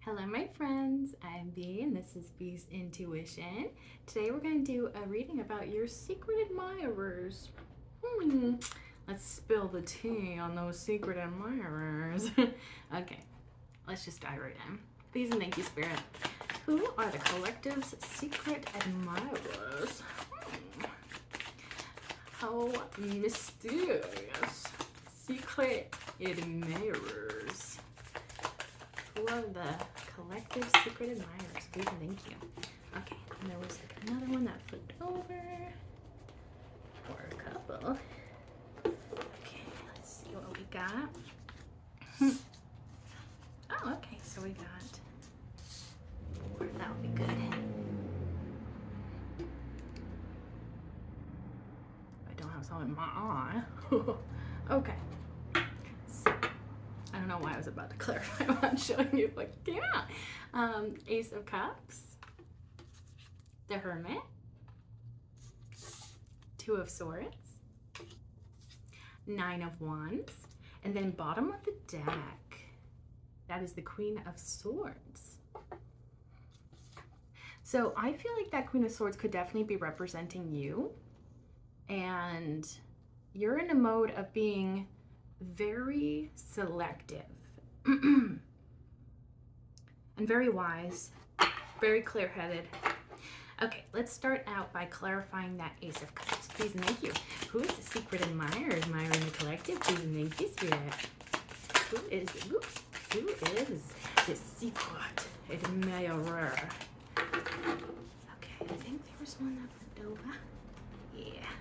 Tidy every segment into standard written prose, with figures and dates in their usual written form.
Hello, my friends. I'm Bee, and this is Bee's Intuition. Today, we're going to do a reading about your secret admirers. Let's spill the tea on those secret admirers. Okay, let's just dive right in. Please and thank you, Spirit. Who are the collective's secret admirers? How mysterious. Secret admirers. Who are the collective secret admirers? Please and thank you. Okay, and there was like another one that flipped over. Or a couple. Okay, let's see what we got. Oh, okay, so we got four. That would be good. I don't have some in my eye. Okay. So I don't know why I was about to clarify what I'm showing you, but yeah. Ace of Cups, the Hermit, Two of Swords, Nine of Wands, and then bottom of the deck, that is the Queen of Swords. So I feel like that Queen of Swords could definitely be representing you, and you're in a mode of being very selective and very wise, very clear-headed. Okay, let's start out by clarifying that Ace of Cups. Please and thank you. Who is the secret admirer admiring the collective? Please and thank you, Spirit. Who is the secret admirer? Okay, I think there was one that flipped over. Yeah.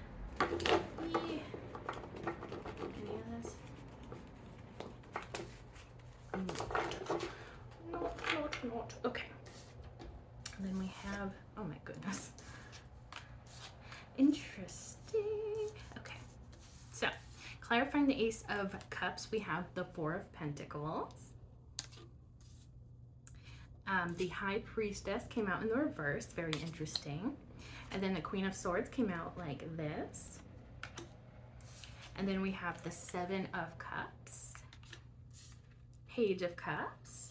Any others? Not. Okay. And then we have, oh my goodness. Interesting. Okay. So, clarifying the Ace of Cups, we have the Four of Pentacles. The High Priestess came out in the reverse, very interesting. And then the Queen of Swords came out like this. And then we have the Seven of Cups, Page of Cups,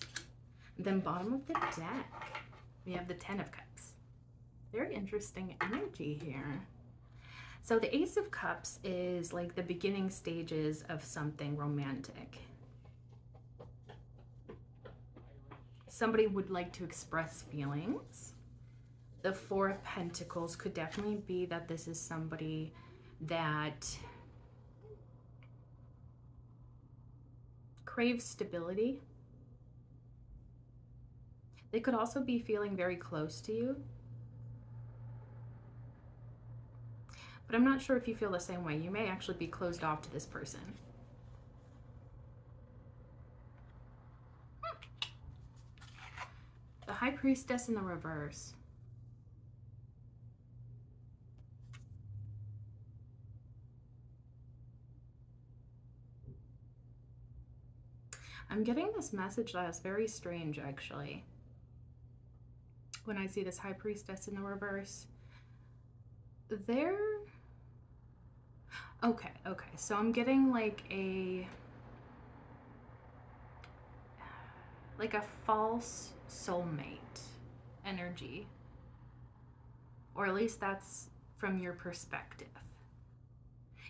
then bottom of the deck, we have the Ten of Cups. Very interesting energy here. So the Ace of Cups is like the beginning stages of something romantic. Somebody would like to express feelings. The Four of Pentacles could definitely be that this is somebody that craves stability. They could also be feeling very close to you. But I'm not sure if you feel the same way. You may actually be closed off to this person. The High Priestess in the reverse. I'm getting this message that is very strange, actually. When I see this High Priestess in the reverse, they're... Okay, so I'm getting like a false soulmate energy. Or at least that's from your perspective.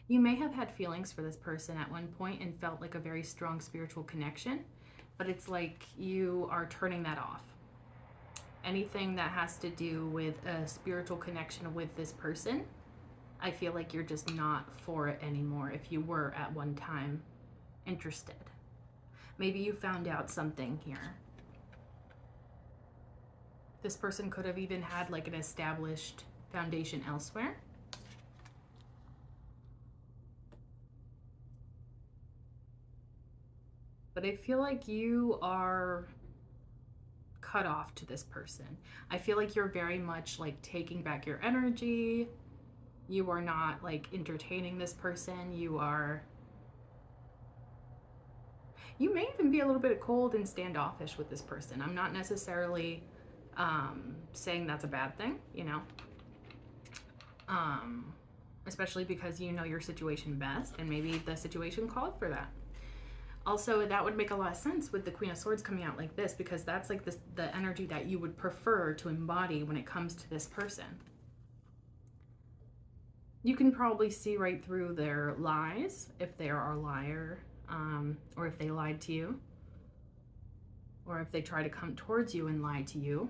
You may have had feelings for this person at one point and felt like a very strong spiritual connection, but it's like you are turning that off. Anything that has to do with a spiritual connection with this person, I feel like you're just not for it anymore if you were at one time interested. Maybe you found out something here. This person could have even had like an established foundation elsewhere. But I feel like you are cut off to this person. I feel like you're very much like taking back your energy. You are not like entertaining this person. You may even be a little bit cold and standoffish with this person. I'm not necessarily saying that's a bad thing, you know. Especially because you know your situation best, and maybe the situation called for that. Also, that would make a lot of sense with the Queen of Swords coming out like this, because that's like this, the energy that you would prefer to embody when it comes to this person. You can probably see right through their lies, if they are a liar, or if they lied to you, or if they try to come towards you and lie to you.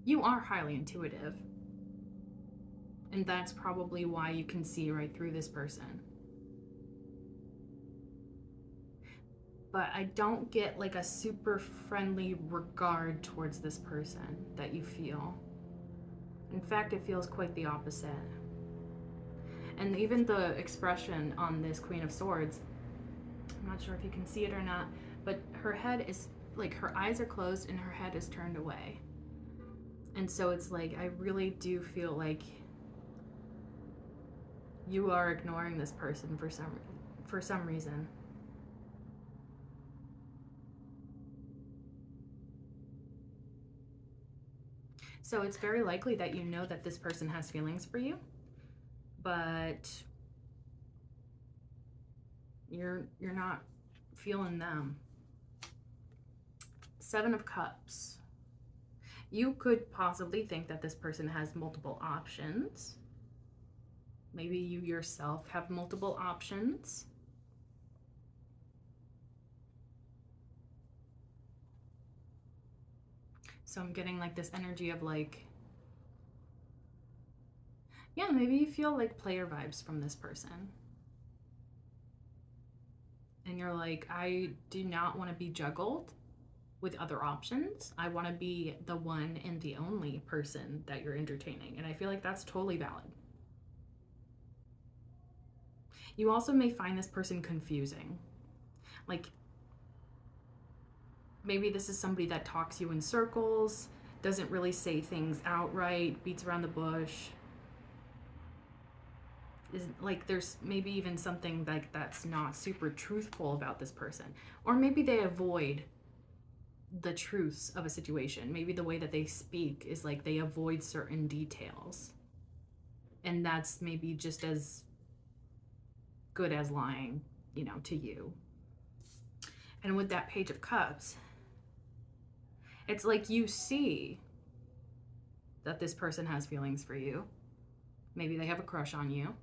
You are highly intuitive. And that's probably why you can see right through this person. But I don't get like a super friendly regard towards this person that you feel. In fact, it feels quite the opposite. And even the expression on this Queen of Swords, I'm not sure if you can see it or not, but her head is like, her eyes are closed and her head is turned away. And so it's like, I really do feel like you are ignoring this person for some reason. So it's very likely that you know that this person has feelings for you, but you're not feeling them. Seven of Cups. You could possibly think that this person has multiple options. Maybe you yourself have multiple options. So I'm getting like this energy of like, yeah, maybe you feel like player vibes from this person. And you're like, I do not want to be juggled with other options. I want to be the one and the only person that you're entertaining. And I feel like that's totally valid. You also may find this person confusing. Like, maybe this is somebody that talks you in circles, doesn't really say things outright, beats around the bush. Is like, there's maybe even something like that's not super truthful about this person. Or maybe they avoid the truths of a situation. Maybe the way that they speak is like they avoid certain details. And that's maybe just as good as lying, you know, to you. And with that Page of Cups, it's like you see that this person has feelings for you. Maybe they have a crush on you.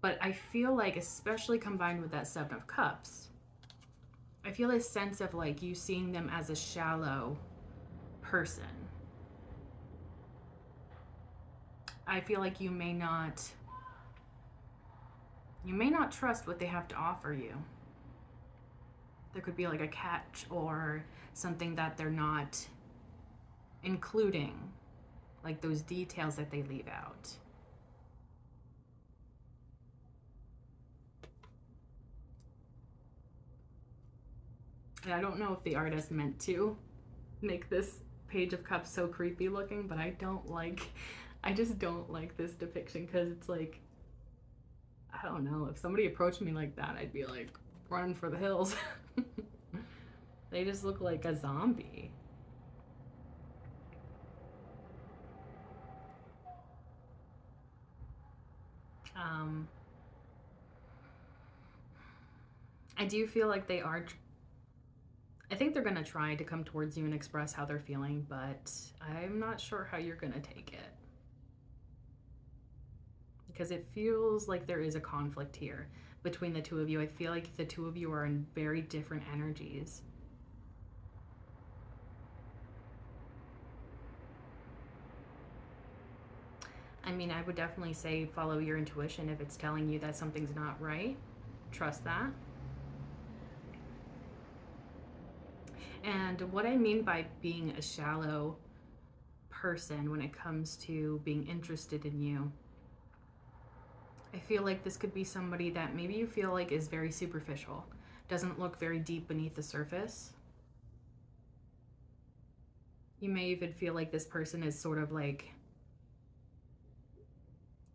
But I feel like, especially combined with that Seven of Cups, I feel a sense of like you seeing them as a shallow person. I feel like you may not trust what they have to offer you. There could be like a catch or something that they're not including, like those details that they leave out. And I don't know if the artist meant to make this Page of Cups so creepy looking, but I just don't like this depiction, because it's like, I don't know, if somebody approached me like that, I'd be like running for the hills. They just look like a zombie. I do feel like I think they're going to try to come towards you and express how they're feeling, but I'm not sure how you're going to take it. Because it feels like there is a conflict here between the two of you. I feel like the two of you are in very different energies. I mean, I would definitely say follow your intuition. If it's telling you that something's not right, trust that. And what I mean by being a shallow person when it comes to being interested in you, I feel like this could be somebody that maybe you feel like is very superficial, doesn't look very deep beneath the surface. You may even feel like this person is sort of like,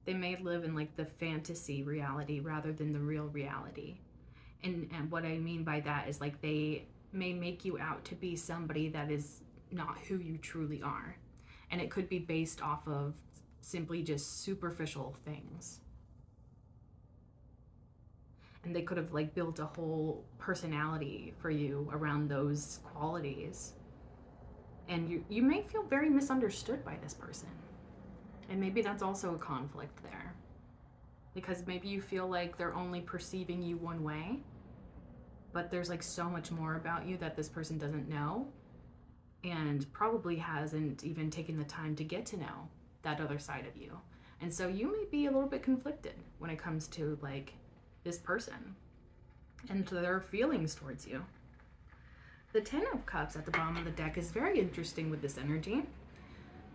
they may live in like the fantasy reality rather than the real reality. And what I mean by that is like they may make you out to be somebody that is not who you truly are. And it could be based off of simply just superficial things. And they could have like built a whole personality for you around those qualities. And you may feel very misunderstood by this person. And maybe that's also a conflict there. Because maybe you feel like they're only perceiving you one way, but there's like so much more about you that this person doesn't know, and probably hasn't even taken the time to get to know that other side of you. And so you may be a little bit conflicted when it comes to like this person and to their feelings towards you. The Ten of Cups at the bottom of the deck is very interesting with this energy.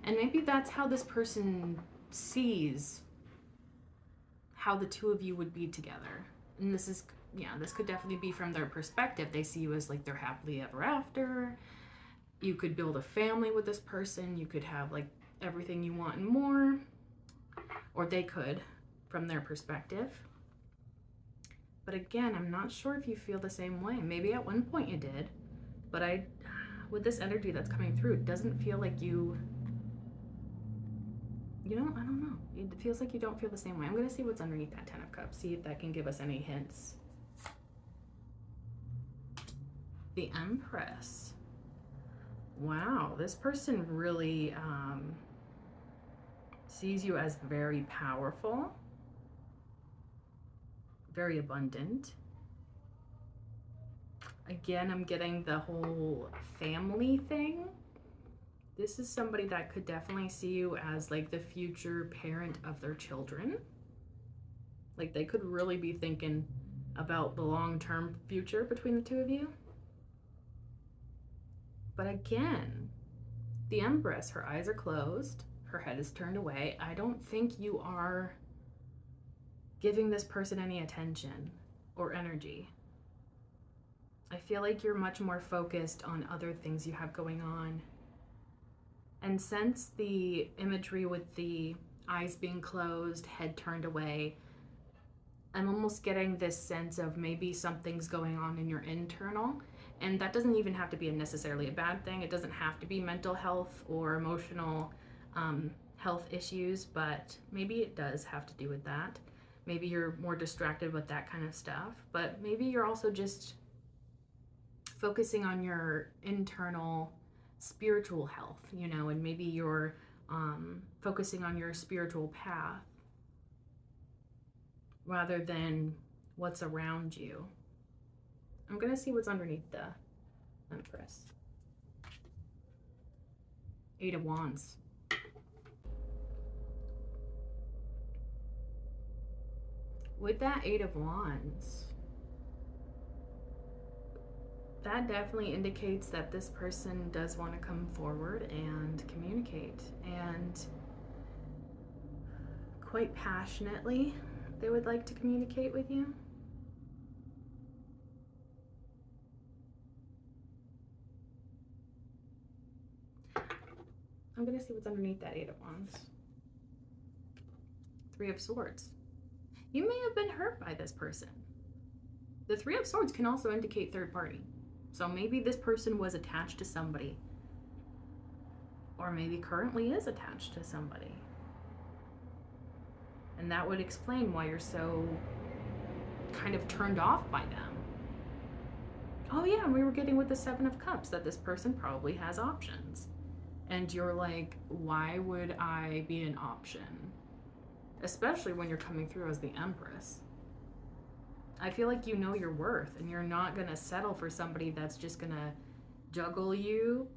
And maybe that's how this person sees how the two of you would be together. And this could definitely be from their perspective. They see you as like they're happily ever after. You could build a family with this person. You could have like everything you want and more. Or they could, from their perspective. But again, I'm not sure if you feel the same way. Maybe at one point you did. But with this energy that's coming through, it doesn't feel like I don't know. It feels like you don't feel the same way. I'm going to see what's underneath that Ten of Cups. See if that can give us any hints. The Empress. Wow, this person really sees you as very powerful, very abundant. Again, I'm getting the whole family thing. This is somebody that could definitely see you as like the future parent of their children. Like they could really be thinking about the long-term future between the two of you. But again, the Empress, her eyes are closed, her head is turned away. I don't think you are giving this person any attention or energy. I feel like you're much more focused on other things you have going on. And since the imagery with the eyes being closed, head turned away, I'm almost getting this sense of maybe something's going on in your internal. And that doesn't even have to be necessarily a bad thing. It doesn't have to be mental health or emotional health issues, but maybe it does have to do with that. Maybe you're more distracted with that kind of stuff, but maybe you're also just focusing on your internal spiritual health, and maybe you're focusing on your spiritual path rather than what's around you. I'm going to see what's underneath the Empress. Eight of Wands. With that Eight of Wands, that definitely indicates that this person does want to come forward and communicate, and quite passionately they would like to communicate with you. I'm going to see what's underneath that Eight of Wands. Three of Swords. You may have been hurt by this person. The Three of Swords can also indicate third party. So maybe this person was attached to somebody. Or maybe currently is attached to somebody. And that would explain why you're so kind of turned off by them. Oh yeah, and we were getting with the Seven of Cups that this person probably has options. And you're like, why would I be an option? Especially when you're coming through as the Empress. I feel like you know your worth and you're not going to settle for somebody that's just going to juggle you,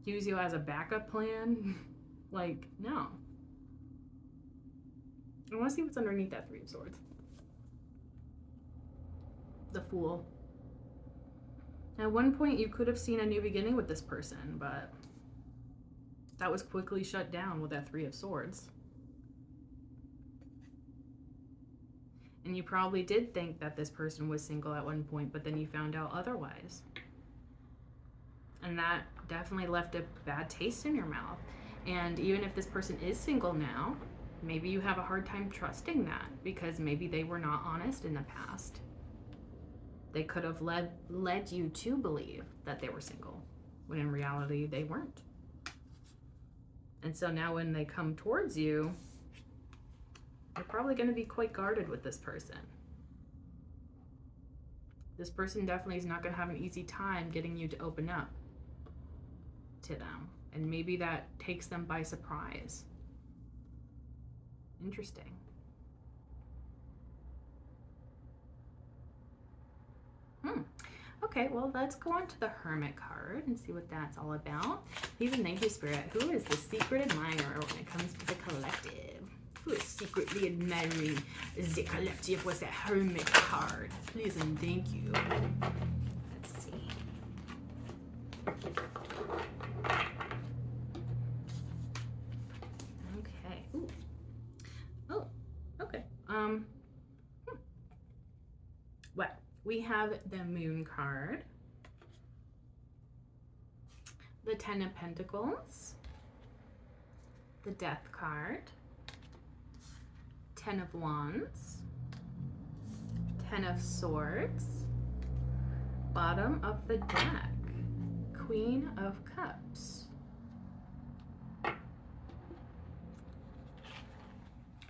use you as a backup plan. Like, no. I want to see what's underneath that Three of Swords. The Fool. At one point, you could have seen a new beginning with this person, but that was quickly shut down with that Three of Swords. And you probably did think that this person was single at one point, but then you found out otherwise. And that definitely left a bad taste in your mouth. And even if this person is single now, maybe you have a hard time trusting that because maybe they were not honest in the past. They could have led you to believe that they were single, when in reality they weren't. And so now when they come towards you, you're probably going to be quite guarded with this person. This person definitely is not going to have an easy time getting you to open up to them. And maybe that takes them by surprise. Interesting. Okay, well, let's go on to the Hermit card and see what that's all about. Even thank you, Spirit. Who is the secret admirer when it comes to the collective? Who is secretly admiring the collective? What's that Hermit card? Please and thank you. Let's see. Okay. Ooh. Oh, okay. Well, we have the Moon card, the Ten of Pentacles, the Death card, Ten of Wands, Ten of Swords, bottom of the deck, Queen of Cups.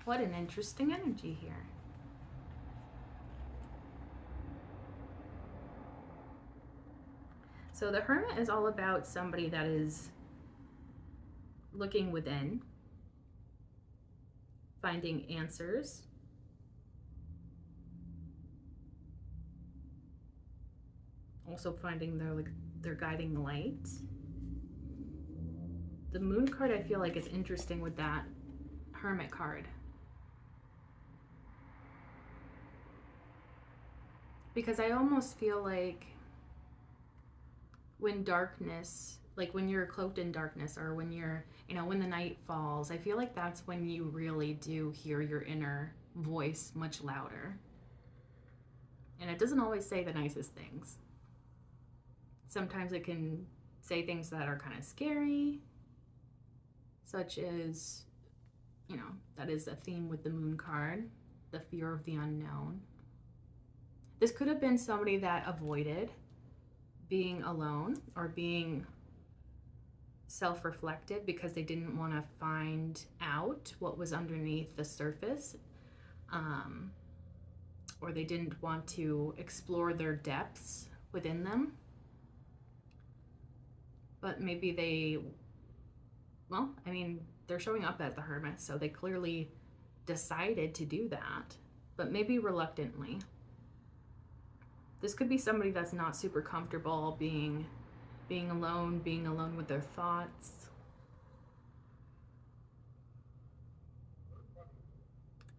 What an interesting energy here. So the Hermit is all about somebody that is looking within, finding answers, also finding their guiding light. The Moon card, I feel like, is interesting with that Hermit card, because I almost feel like when darkness, like when you're cloaked in darkness, or when you're, when the night falls, I feel like that's when you really do hear your inner voice much louder. And it doesn't always say the nicest things. Sometimes it can say things that are kind of scary, such as, that is a theme with the Moon card, the fear of the unknown. This could have been somebody that avoided being alone or being self-reflective because they didn't want to find out what was underneath the surface, or they didn't want to explore their depths within them. But maybe they're showing up as the Hermit, so they clearly decided to do that, but maybe reluctantly. This could be somebody that's not super comfortable being alone with their thoughts.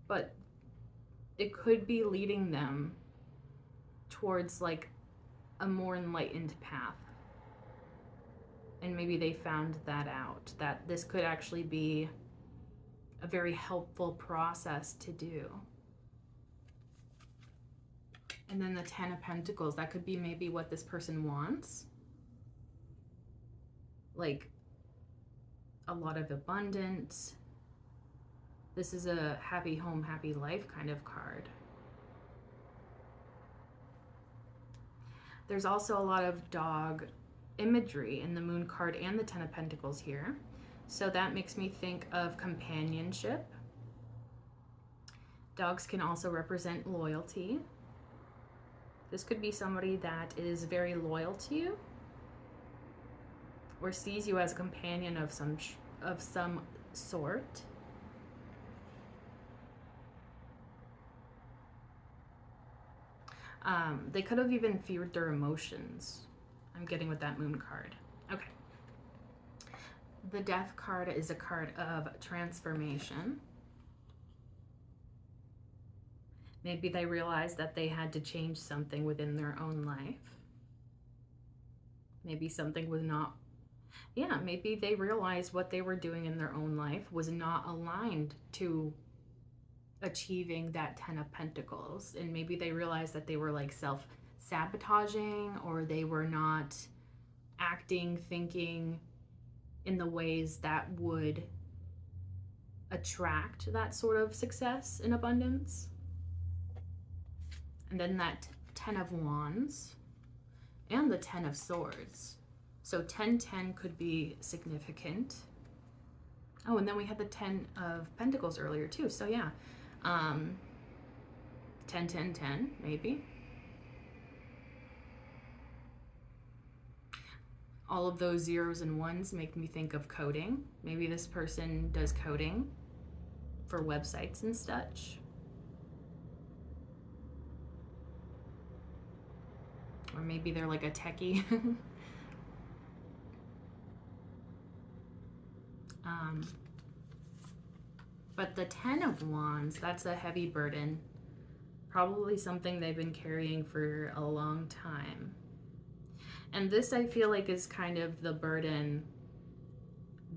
But it could be leading them towards like a more enlightened path. And maybe they found that out, that this could actually be a very helpful process to do. And then the Ten of Pentacles, that could be maybe what this person wants. Like a lot of abundance. This is a happy home, happy life kind of card. There's also a lot of dog imagery in the Moon card and the Ten of Pentacles here. So that makes me think of companionship. Dogs can also represent loyalty. This could be somebody that is very loyal to you or sees you as a companion of some sort. They could have even feared their emotions. I'm getting with that Moon card. Okay. The Death card is a card of transformation. Maybe they realized that they had to change something within their own life. Maybe something was not, maybe they realized what they were doing in their own life was not aligned to achieving that Ten of Pentacles. And maybe they realized that they were like self-sabotaging, or they were not acting, thinking in the ways that would attract that sort of success and abundance. And then that Ten of Wands and the Ten of Swords. So 10-10 could be significant. Oh, and then we had the 10 of Pentacles earlier too. So yeah, 10, 10, 10, maybe. All of those zeros and ones make me think of coding. Maybe this person does coding for websites and such. Or maybe they're like a techie. But the 10 of Wands, that's a heavy burden. Probably something they've been carrying for a long time. And this, I feel like, is kind of the burden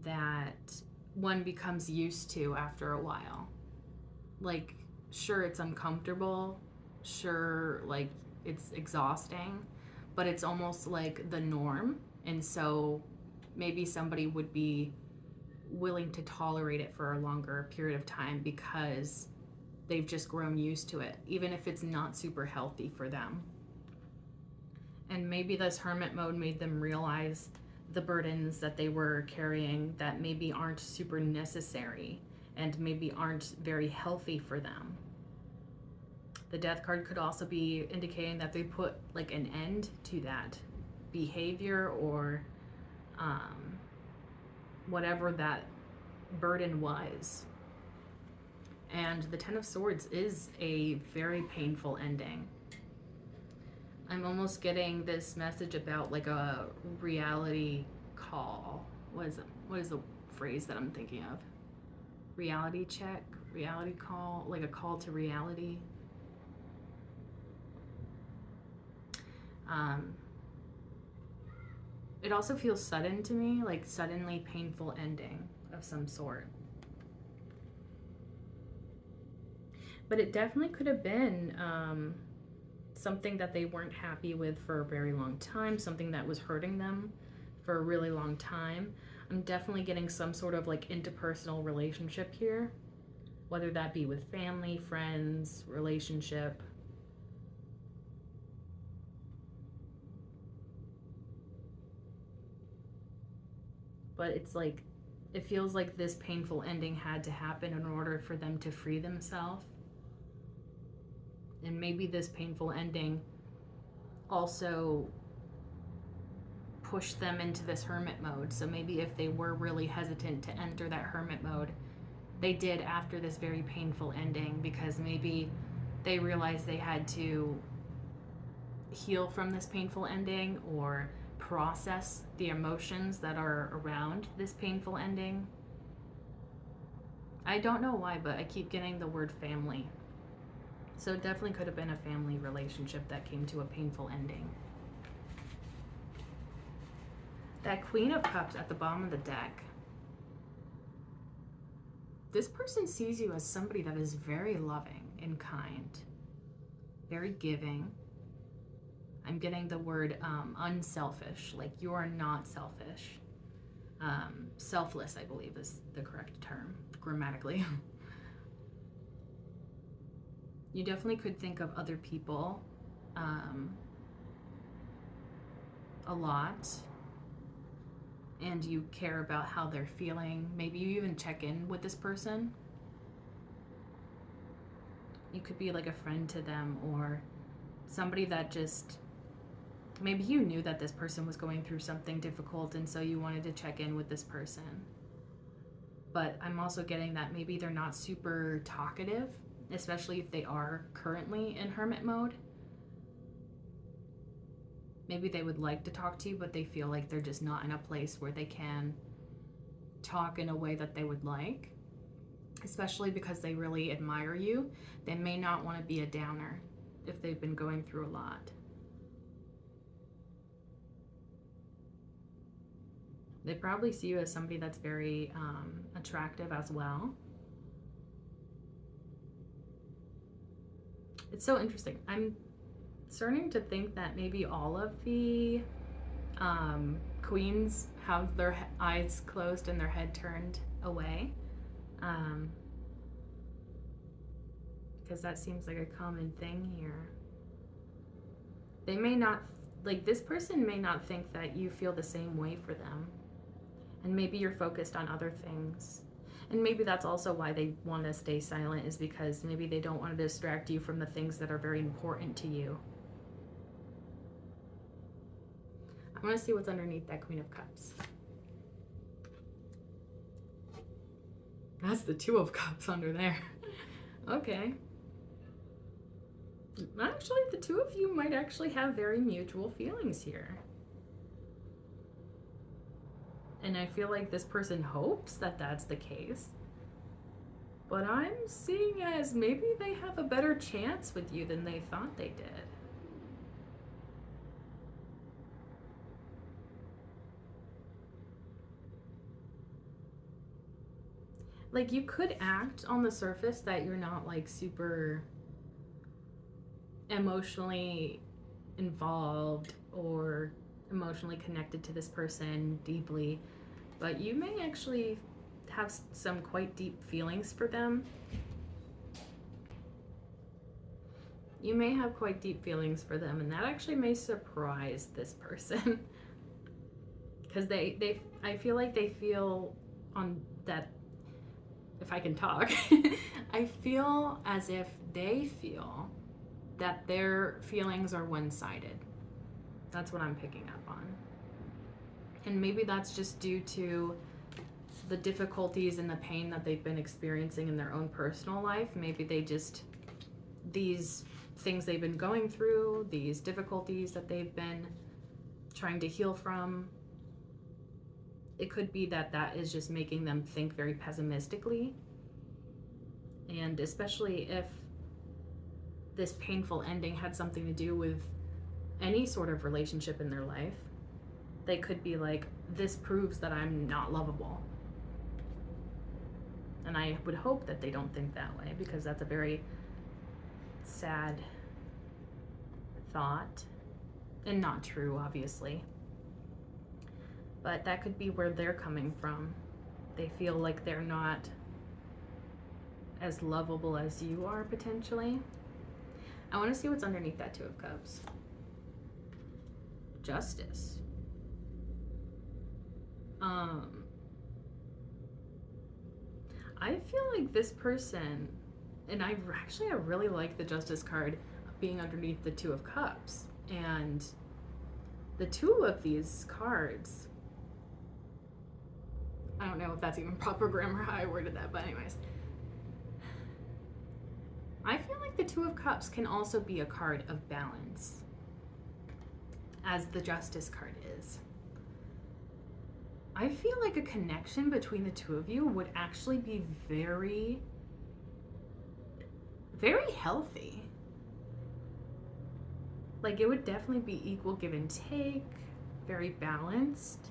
that one becomes used to after a while. Like, sure, it's uncomfortable. Sure, like, it's exhausting. But it's almost like the norm. And so maybe somebody would be willing to tolerate it for a longer period of time because they've just grown used to it, even if it's not super healthy for them. And maybe this hermit mode made them realize the burdens that they were carrying that maybe aren't super necessary and maybe aren't very healthy for them. The Death card could also be indicating that they put like an end to that behavior or whatever that burden was. And the 10 of Swords is a very painful ending. I'm almost getting this message about like a reality call. What is the phrase that I'm thinking of? Reality check, reality call, like a call to reality. It also feels sudden to me, like suddenly painful ending of some sort. But it definitely could have been something that they weren't happy with for a very long time, something that was hurting them for a really long time. I'm definitely getting some sort of like interpersonal relationship here, whether that be with family, friends, relationship. But it's like, it feels like this painful ending had to happen in order for them to free themselves. And maybe this painful ending also pushed them into this hermit mode. So maybe if they were really hesitant to enter that hermit mode, they did after this very painful ending, because maybe they realized they had to heal from this painful ending or process the emotions that are around this painful ending. I don't know why, but I keep getting the word family. So it definitely could have been a family relationship that came to a painful ending. That Queen of Cups at the bottom of the deck. This person sees you as somebody that is very loving and kind, very giving. I'm getting the word unselfish, like you are not selfish. Selfless, I believe, is the correct term grammatically. You definitely could think of other people a lot, and you care about how they're feeling. Maybe you even check in with this person. You could be like a friend to them, or somebody that just, maybe you knew that this person was going through something difficult and so you wanted to check in with this person. But I'm also getting that maybe they're not super talkative, especially if they are currently in hermit mode. Maybe they would like to talk to you, but they feel like they're just not in a place where they can talk in a way that they would like, especially because they really admire you. They may not want to be a downer if they've been going through a lot. They probably see you as somebody that's very attractive as well. It's so interesting. I'm starting to think that maybe all of the queens have their eyes closed and their head turned away, because that seems like a common thing here. They may not, like, this person may not think that you feel the same way for them, and maybe you're focused on other things. And maybe that's also why they want to stay silent, is because maybe they don't want to distract you from the things that are very important to you. I want to see what's underneath that Queen of Cups. That's the Two of Cups under there. Okay. Actually, the two of you might actually have very mutual feelings here. And I feel like this person hopes that that's the case. But I'm seeing as maybe they have a better chance with you than they thought they did. Like, you could act on the surface that you're not like super emotionally involved or emotionally connected to this person deeply, but you may actually have some quite deep feelings for them. You may have quite deep feelings for them, and that actually may surprise this person. Because I feel like they feel on that, if I can talk, I feel as if they feel that their feelings are one-sided. That's what I'm picking up on. And maybe that's just due to the difficulties and the pain that they've been experiencing in their own personal life. Maybe they just, these things they've been going through, these difficulties that they've been trying to heal from, it could be that that is just making them think very pessimistically. And especially if this painful ending had something to do with any sort of relationship in their life, they could be like, this proves that I'm not lovable. And I would hope that they don't think that way, because that's a very sad thought, and not true, obviously. But that could be where they're coming from. They feel like they're not as lovable as you are, potentially. I want to see what's underneath that Two of Cups. Justice. I feel like this person, and I really like the Justice card being underneath the Two of Cups. And the two of these cards, I don't know if that's even proper grammar how I worded that, but anyways. I feel like the Two of Cups can also be a card of balance, as the Justice card is. I feel like a connection between the two of you would actually be very, very healthy. Like, it would definitely be equal give and take, very balanced.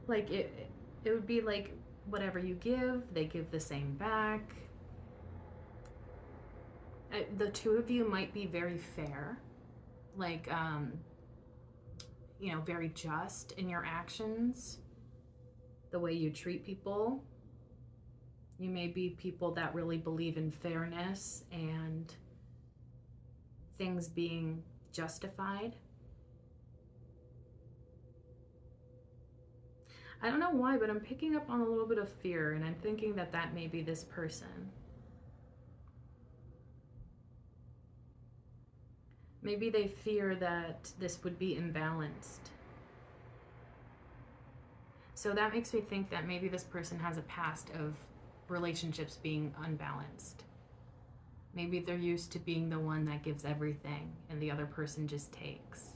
Like, it would be like, whatever you give, they give the same back. The two of you might be very fair, like, very just in your actions, the way you treat people. You may be people that really believe in fairness and things being justified. I don't know why, but I'm picking up on a little bit of fear, and I'm thinking that that may be this person. Maybe they fear that this would be imbalanced. So that makes me think that maybe this person has a past of relationships being unbalanced. Maybe they're used to being the one that gives everything and the other person just takes.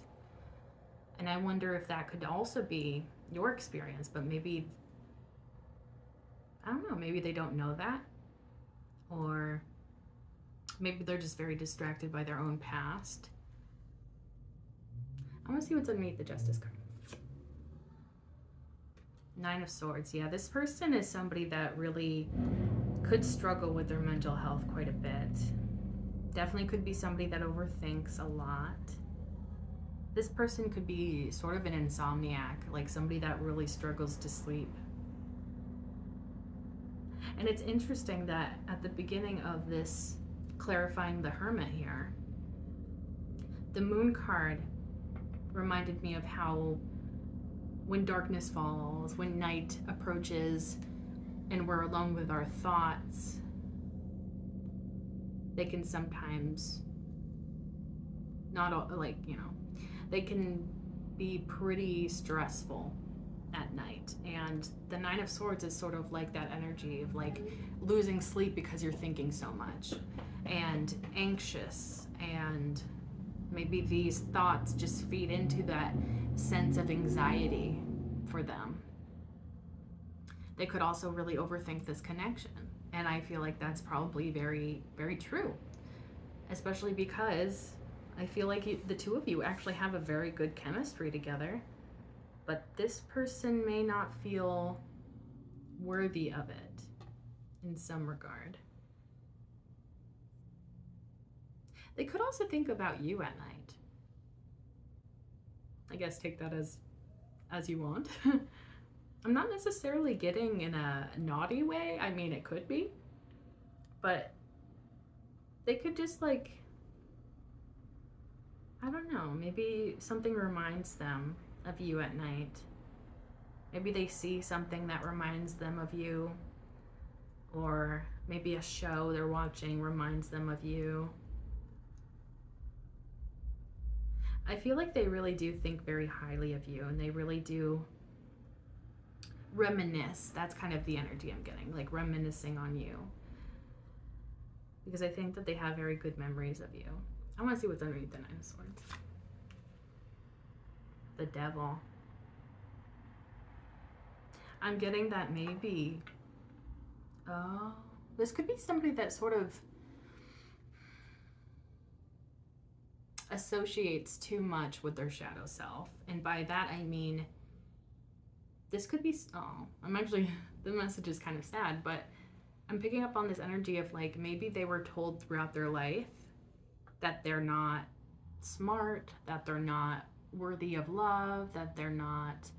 And I wonder if that could also be your experience, but maybe, I don't know, maybe they don't know that. Or maybe they're just very distracted by their own past. I want to see what's underneath the Justice card. Nine of Swords. Yeah, this person is somebody that really could struggle with their mental health quite a bit. Definitely could be somebody that overthinks a lot. This person could be sort of an insomniac, like somebody that really struggles to sleep. And it's interesting that at the beginning of this clarifying the Hermit here, the Moon card reminded me of how when darkness falls, when night approaches, and we're alone with our thoughts, they can sometimes not like, they can be pretty stressful at night. And the Nine of Swords is sort of like that energy of like losing sleep because you're thinking so much and anxious, and maybe these thoughts just feed into that sense of anxiety for them. They could also really overthink this connection, and I feel like that's probably very, very true, especially because I feel like the two of you actually have a very good chemistry together, but this person may not feel worthy of it in some regard. They could also think about you at night. I guess take that as you want. I'm not necessarily getting in a naughty way. I mean, it could be, but they could just like, I don't know, maybe something reminds them of you at night. Maybe they see something that reminds them of you, or maybe a show they're watching reminds them of you. I feel like they really do think very highly of you, and they really do reminisce. That's kind of the energy I'm getting, like reminiscing on you. Because I think that they have very good memories of you. I want to see what's underneath the Nine of Swords. The Devil. I'm getting that maybe, oh, this could be somebody that sort of associates too much with their shadow self. And by that I mean, this could be, oh, I'm actually, the message is kind of sad, but I'm picking up on this energy of like, maybe they were told throughout their life that they're not smart, that they're not worthy of love, that they're not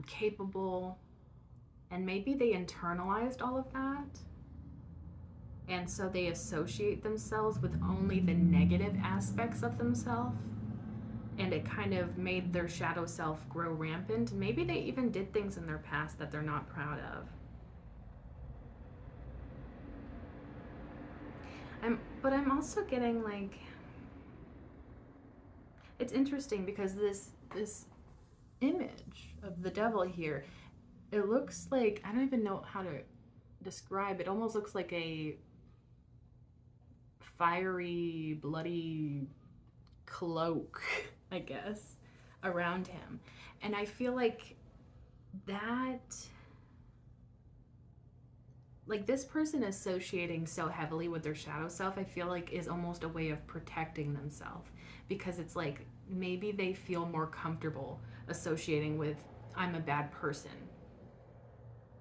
capable. And maybe they internalized all of that. And so they associate themselves with only the negative aspects of themselves. And it kind of made their shadow self grow rampant. Maybe they even did things in their past that they're not proud of. But I'm also getting like, it's interesting because this image of the devil here, it looks like, I don't even know how to describe it. Almost looks like a fiery, bloody cloak, I guess, around him. And I feel like that, like this person associating so heavily with their shadow self, I feel like is almost a way of protecting themselves, because it's like maybe they feel more comfortable associating with, I'm a bad person,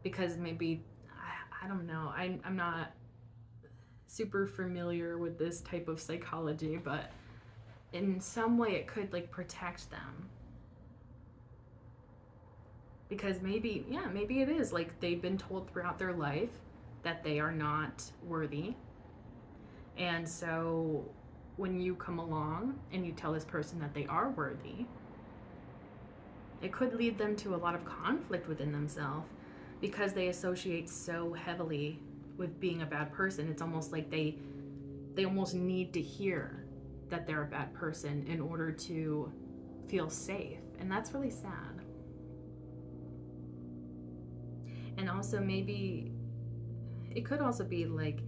because maybe, I don't know, I'm not super familiar with this type of psychology, but in some way it could like protect them. Because maybe, yeah, maybe it is like they've been told throughout their life that they are not worthy. And so when you come along and you tell this person that they are worthy, it could lead them to a lot of conflict within themselves, because they associate so heavily with being a bad person. It's almost like they almost need to hear that they're a bad person in order to feel safe. And that's really sad. And also maybe it could also be like,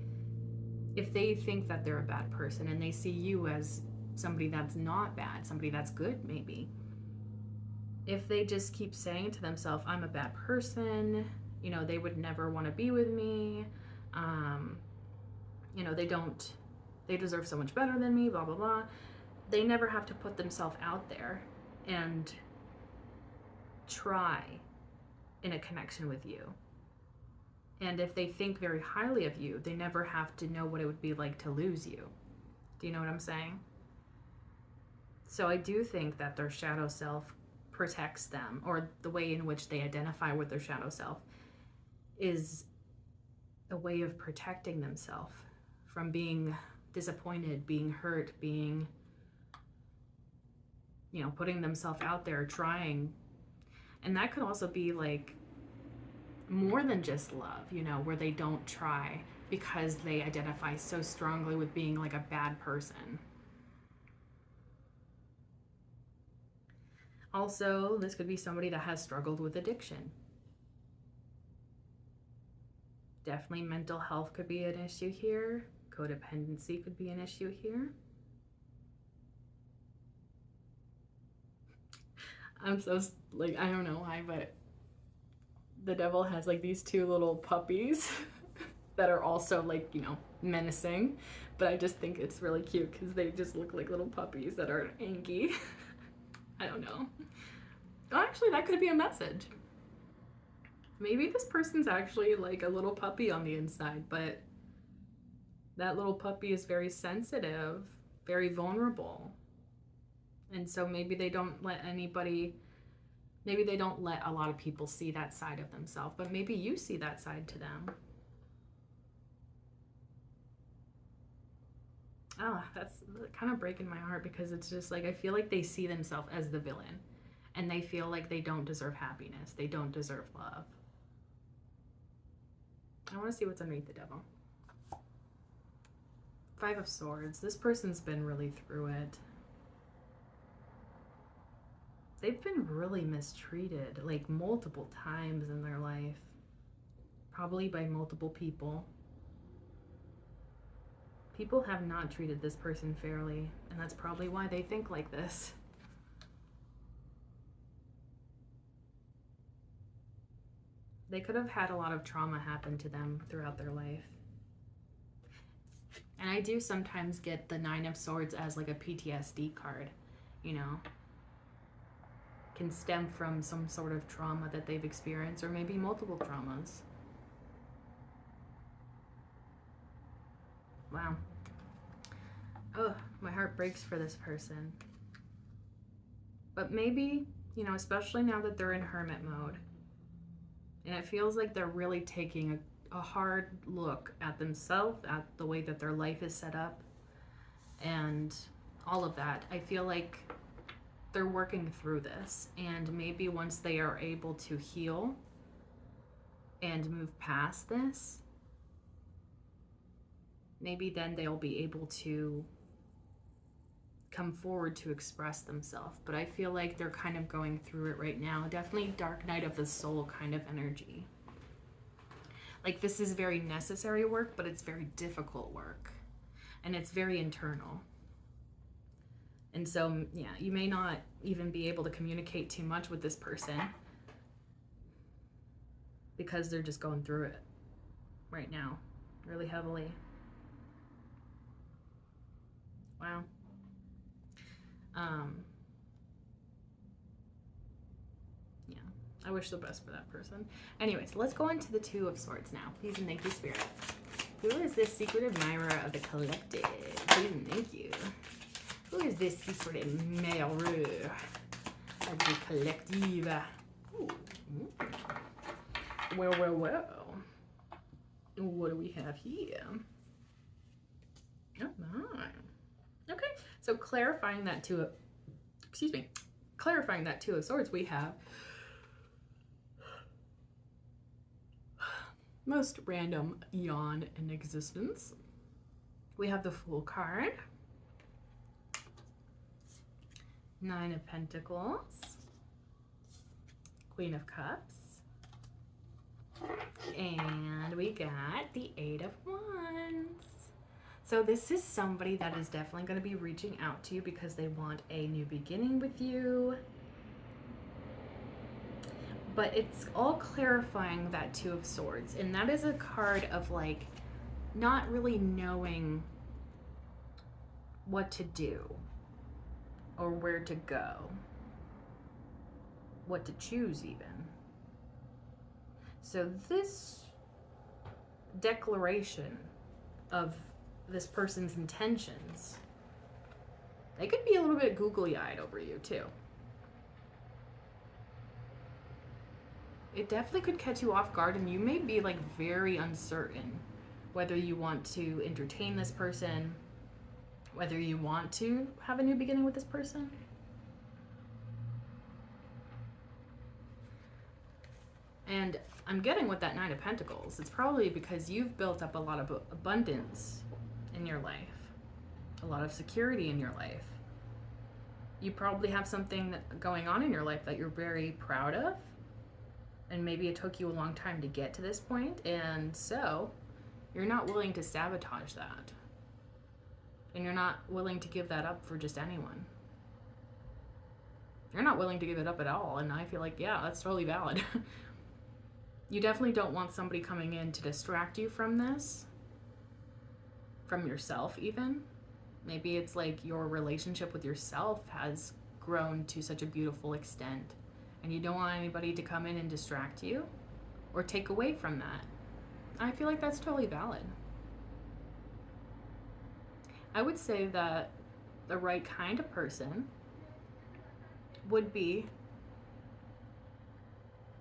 if they think that they're a bad person and they see you as somebody that's not bad, somebody that's good, maybe if they just keep saying to themselves, I'm a bad person, they would never want to be with me, they deserve so much better than me, blah blah blah, they never have to put themselves out there and try in a connection with you. And if they think very highly of you, they never have to know what it would be like to lose you. Do you know what I'm saying? So I do think that their shadow self protects them, or the way in which they identify with their shadow self is a way of protecting themselves from being disappointed, being hurt, being, putting themselves out there, trying. And that could also be like more than just love, you know, where they don't try because they identify so strongly with being like a bad person. Also, this could be somebody that has struggled with addiction. Definitely mental health could be an issue here. Codependency could be an issue here. I'm so, like, I don't know why, but the devil has like these two little puppies that are also like, you know, menacing. But I just think it's really cute because they just look like little puppies that are angry. I don't know. Oh, actually, that could be a message. Maybe this person's actually like a little puppy on the inside, but that little puppy is very sensitive, very vulnerable. And so maybe they don't let anybody, maybe they don't let a lot of people see that side of themselves, but maybe you see that side to them. Oh, that's kind of breaking my heart because it's just like I feel like they see themselves as the villain and they feel like they don't deserve happiness. They don't deserve love. I want to see what's underneath the devil. Five of Swords. This person's been really through it. They've been really mistreated, like multiple times in their life. Probably by multiple people. People have not treated this person fairly, and that's probably why they think like this. They could have had a lot of trauma happen to them throughout their life. And I do sometimes get the Nine of Swords as like a PTSD card, you know. Can stem from some sort of trauma that they've experienced, or maybe multiple traumas. Wow. Oh, my heart breaks for this person. But maybe, you know, especially now that they're in hermit mode, and it feels like they're really taking a hard look at themselves, at the way that their life is set up, and all of that. I feel like they're working through this, and maybe once they are able to heal and move past this, maybe then they'll be able to come forward to express themselves. But I feel like they're kind of going through it right now. Definitely dark night of the soul kind of energy. Like this is very necessary work, but it's very difficult work. And it's very internal. And so, yeah, you may not even be able to communicate too much with this person because they're just going through it right now really heavily. Wow. Yeah, I wish the best for that person. Anyways, let's go into the Two of Swords now. Please and thank you, Spirit. Who is this secret admirer of the collective? Please and thank you. Who is this secret admirer of the collective? Ooh. Well, well, well. What do we have here? Oh my. Okay, so clarifying that Two of Swords, we have most random yawn in existence. We have the Fool card, Nine of Pentacles, Queen of Cups, and we got the Eight of Wands. So this is somebody that is definitely going to be reaching out to you because they want a new beginning with you. But it's all clarifying that Two of Swords. And that is a card of like not really knowing what to do or where to go, what to choose even. So this declaration of this person's intentions, they could be a little bit googly-eyed over you too. It definitely could catch you off guard, and you may be like very uncertain whether you want to entertain this person, whether you want to have a new beginning with this person. And I'm getting with that Nine of Pentacles, it's probably because you've built up a lot of abundance in your life, a lot of security in your life. You probably have something going on in your life that you're very proud of, and maybe it took you a long time to get to this point, and so you're not willing to sabotage that. And you're not willing to give that up for just anyone. You're not willing to give it up at all, and I feel like, yeah, that's totally valid. You definitely don't want somebody coming in to distract you from this, from yourself even. Maybe it's like your relationship with yourself has grown to such a beautiful extent, and you don't want anybody to come in and distract you or take away from that. I feel like that's totally valid. I would say that the right kind of person would be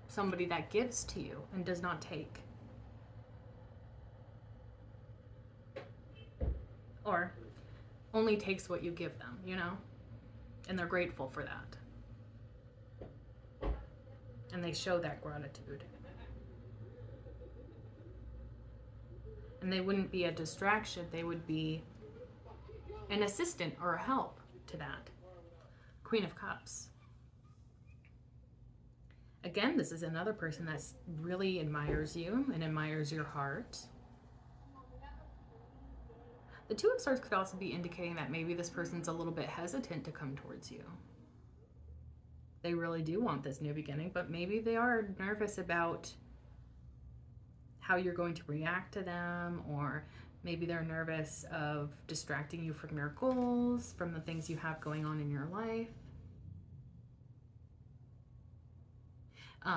somebody that gives to you and does not take. Or only takes what you give them, you know? And they're grateful for that. And they show that gratitude. And they wouldn't be a distraction, they would be an assistant or a help to that. Queen of Cups. Again, this is another person that really admires you and admires your heart. The Two of Swords could also be indicating that maybe this person's a little bit hesitant to come towards you. They really do want this new beginning, but maybe they are nervous about how you're going to react to them, or maybe they're nervous of distracting you from your goals, from the things you have going on in your life.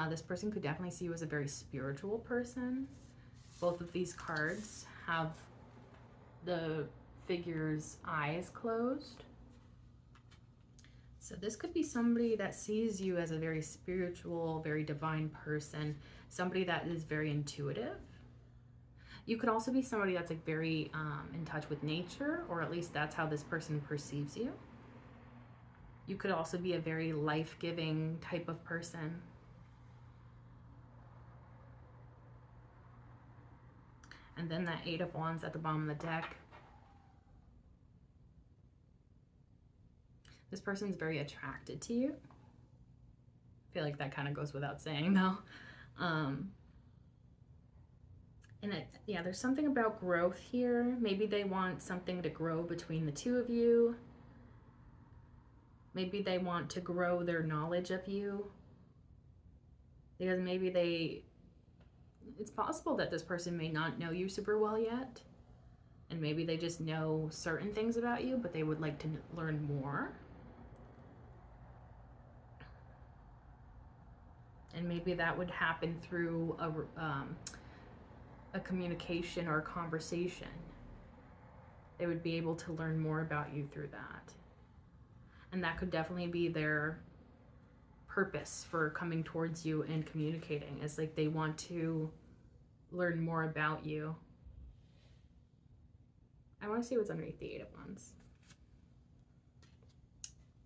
This person could definitely see you as a very spiritual person. Both of these cards have the figure's eyes closed. So this could be somebody that sees you as a very spiritual, very divine person, somebody that is very intuitive. You could also be somebody that's like very in touch with nature, or at least that's how this person perceives you. You could also be a very life-giving type of person. And then that Eight of Wands at the bottom of the deck. This person's very attracted to you. I feel like that kind of goes without saying though. And there's something about growth here. Maybe they want something to grow between the two of you. Maybe they want to grow their knowledge of you. Because maybe it's possible that this person may not know you super well yet. And maybe they just know certain things about you, but they would like to learn more. And maybe that would happen through a communication or a conversation. They would be able to learn more about you through that. And that could definitely be their purpose for coming towards you and communicating. It's like they want to learn more about you. I want to see what's underneath the Eight of Wands.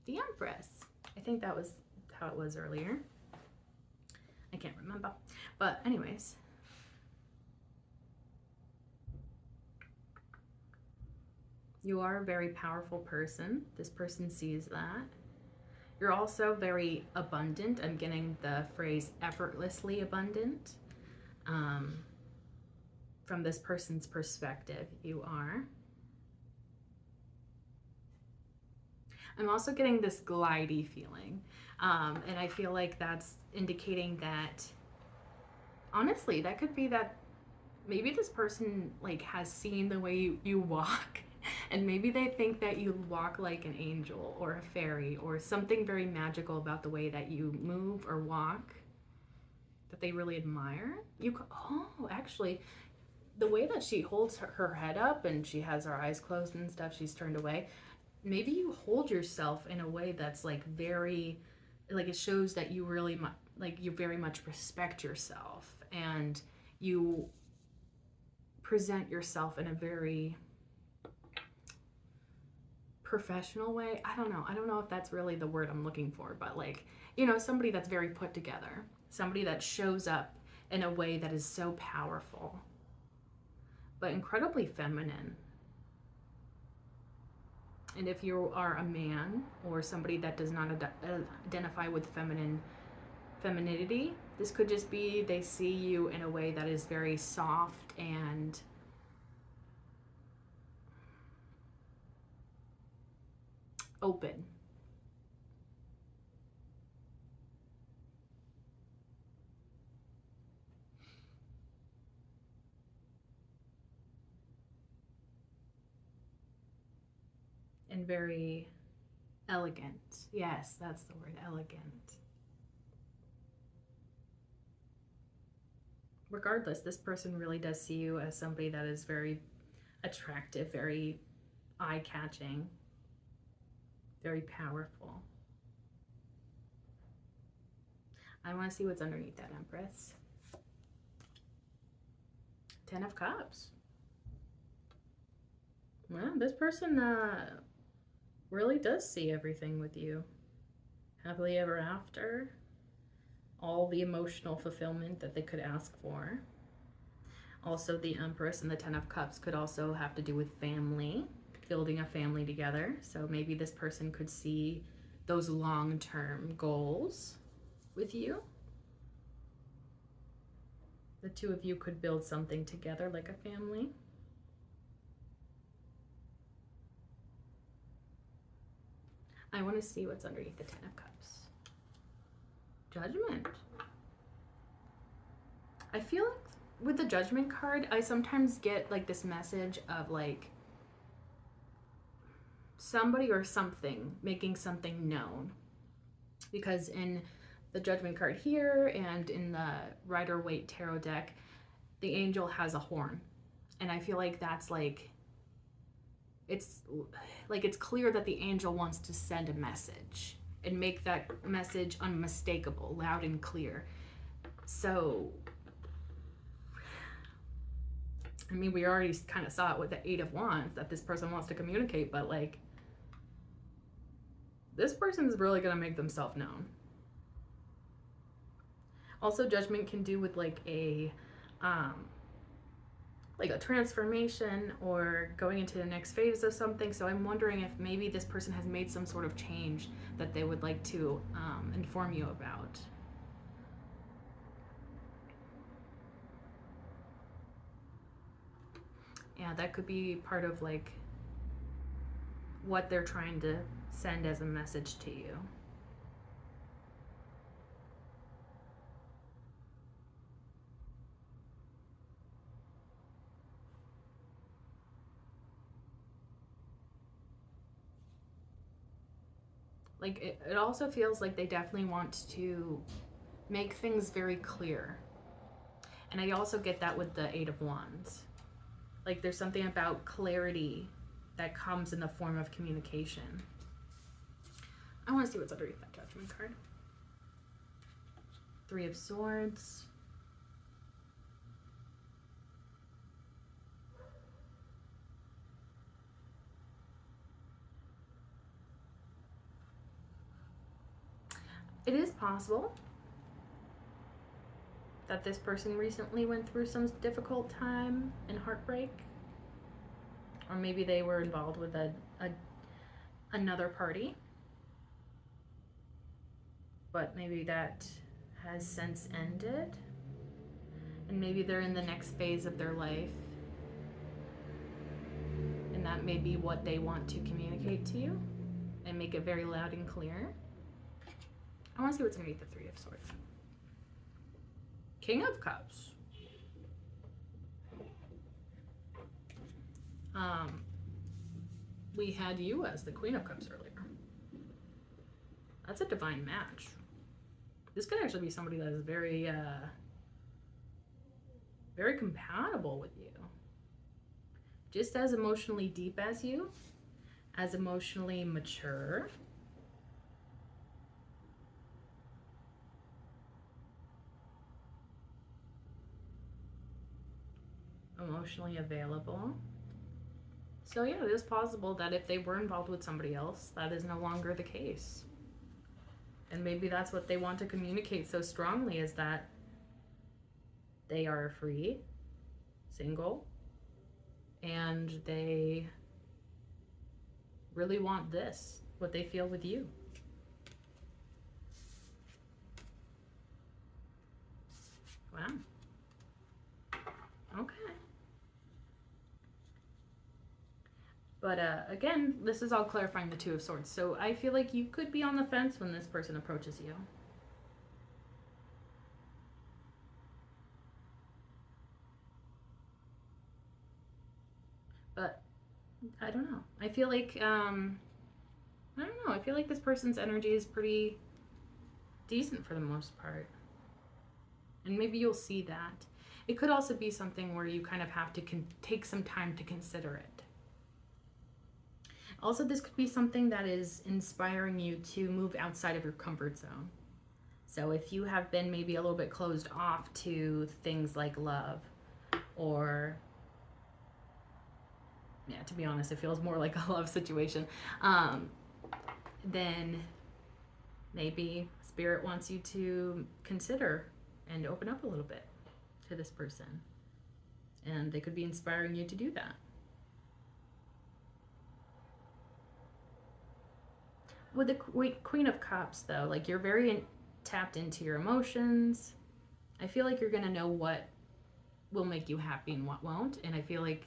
The Empress. I think that was how it was earlier. I can't remember. But anyways. You are a very powerful person. This person sees that. You're also very abundant. I'm getting the phrase effortlessly abundant. From this person's perspective, you are. I'm also getting this glidey feeling. And I feel like that's indicating that, honestly, that could be that maybe this person like has seen the way you walk, and maybe they think that you walk like an angel or a fairy or something very magical about the way that you move or walk that they really admire. Actually, the way that she holds her head up and she has her eyes closed and stuff, she's turned away. Maybe you hold yourself in a way that's like very, like it shows that you really you very much respect yourself, and you present yourself in a very professional way. I don't know. I don't know if that's really the word I'm looking for, but like, you know, somebody that's very put together, somebody that shows up in a way that is so powerful, but incredibly feminine. And if you are a man or somebody that does not identify with femininity, this could just be they see you in a way that is very soft and open. And very elegant. Yes, that's the word, elegant. Regardless, this person really does see you as somebody that is very attractive, very eye-catching, very powerful. I want to see what's underneath that, Empress. 10 of Cups. Well, this person really does see everything with you. Happily ever after. All the emotional fulfillment that they could ask for. Also, the Empress and the 10 of Cups could also have to do with family, building a family together. So maybe this person could see those long-term goals with you. The two of you could build something together like a family. I want to see what's underneath the 10 of Cups. Judgment. I feel like with the Judgment card, I sometimes get like this message of like somebody or something making something known. Because in the Judgment card here and in the Rider-Waite Tarot deck, the angel has a horn. And I feel like that's like, it's clear that the angel wants to send a message and make that message unmistakable, loud and clear. So, I mean, we already kind of saw it with the 8 of Wands that this person wants to communicate, but like, this person's really going to make themselves known. Also, Judgment can do with like a transformation or going into the next phase of something. So I'm wondering if maybe this person has made some sort of change that they would like to inform you about. Yeah, that could be part of like what they're trying to send as a message to you. Like it also feels like they definitely want to make things very clear. And I also get that with the 8 of Wands. Like there's something about clarity that comes in the form of communication. I want to see what's underneath that Judgment card. 3 of Swords. It is possible that this person recently went through some difficult time and heartbreak. Or maybe they were involved with another party. But maybe that has since ended. And maybe they're in the next phase of their life. And that may be what they want to communicate to you and make it very loud and clear. I want to see what's underneath the 3 of Swords. King of Cups. We had you as the Queen of Cups earlier. That's a divine match. This could actually be somebody that is very, very compatible with you. Just as emotionally deep as you, as emotionally mature. Emotionally available. So yeah, it is possible that if they were involved with somebody else, that is no longer the case. And maybe that's what they want to communicate so strongly, is that they are free, single, and they really want this, what they feel with you. Wow. Okay. But again, this is all clarifying the Two of Swords. So I feel like you could be on the fence when this person approaches you. But I don't know. I feel like, I don't know. I feel like this person's energy is pretty decent for the most part. And maybe you'll see that. It could also be something where you kind of have to take some time to consider it. Also, this could be something that is inspiring you to move outside of your comfort zone. So if you have been maybe a little bit closed off to things like love, or, yeah, to be honest, it feels more like a love situation, then maybe Spirit wants you to consider and open up a little bit to this person. And they could be inspiring you to do that. With the Queen of Cups, though, like, you're very tapped into your emotions. I feel like you're going to know what will make you happy and what won't. And I feel like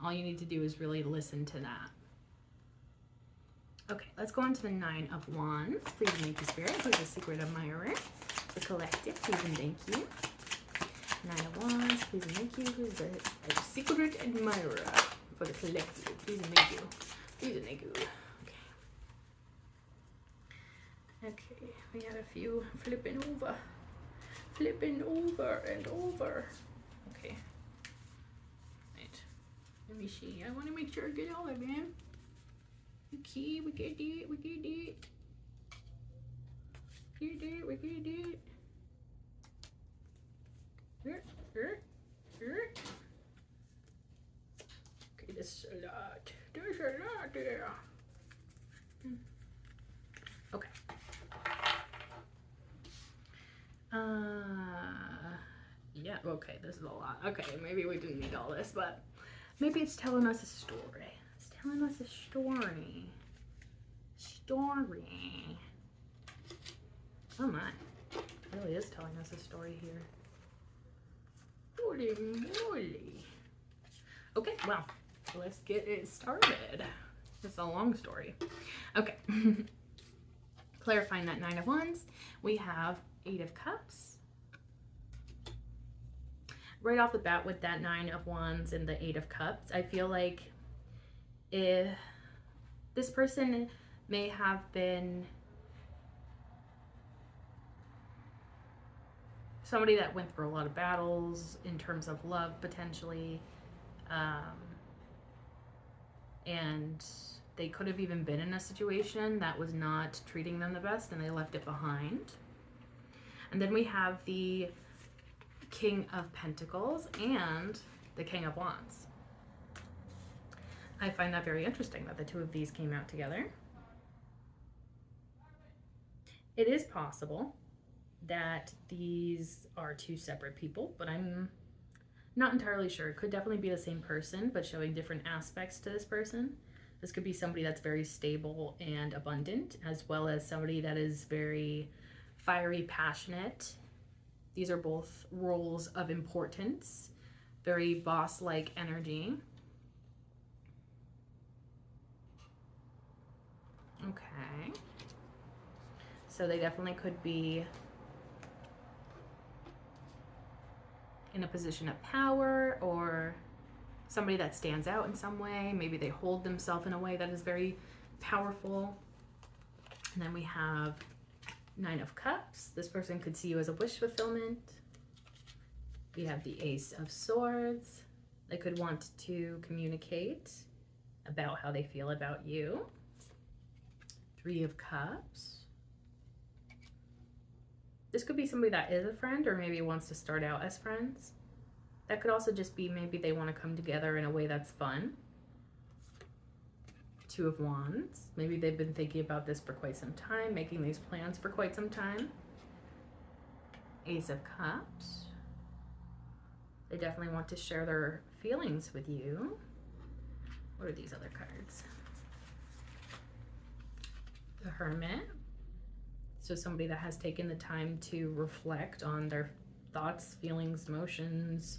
all you need to do is really listen to that. Okay, let's go on to the Nine of Wands. Please and thank you, Spirit. Who's the secret admirer? The collective, please and thank you. Nine of Wands, please and thank you. Who's the secret admirer for the collective? Please and thank you. Please and thank you. Okay, we had a few flipping over and over. Okay, right. Let me see. I want to make sure I get all of them. Okay, we get it. We get it. Get it. We get it. Okay, this is a lot. There's a lot there. Okay. Yeah, okay, this is a lot. Okay, maybe we didn't need all this, but maybe it's telling us a story. It's telling us a story. Oh my. It really is telling us a story here. Holy moly. Okay, well, let's get it started. It's a long story. Okay. Clarifying that Nine of Wands, we have Eight of Cups. Right off the bat with that Nine of Wands and the Eight of Cups, I feel like if this person may have been somebody that went through a lot of battles in terms of love, potentially, and they could have even been in a situation that was not treating them the best and they left it behind. And then we have the King of Pentacles and the King of Wands. I find that very interesting that the two of these came out together. It is possible that these are two separate people, but I'm not entirely sure. It could definitely be the same person, but showing different aspects to this person. This could be somebody that's very stable and abundant, as well as somebody that is very fiery, passionate. These are both roles of importance, very boss-like energy. Okay. So they definitely could be in a position of power, or somebody that stands out in some way. Maybe they hold themselves in a way that is very powerful. And then we have Nine of Cups. This person could see you as a wish fulfillment. We have the Ace of Swords. They could want to communicate about how they feel about you. Three of Cups. This could be somebody that is a friend, or maybe wants to start out as friends. That could also just be maybe they want to come together in a way that's fun. Two of Wands. Maybe they've been thinking about this for quite some time, making these plans for quite some time. Ace of Cups. They definitely want to share their feelings with you. What are these other cards? The Hermit. So somebody that has taken the time to reflect on their thoughts, feelings, emotions.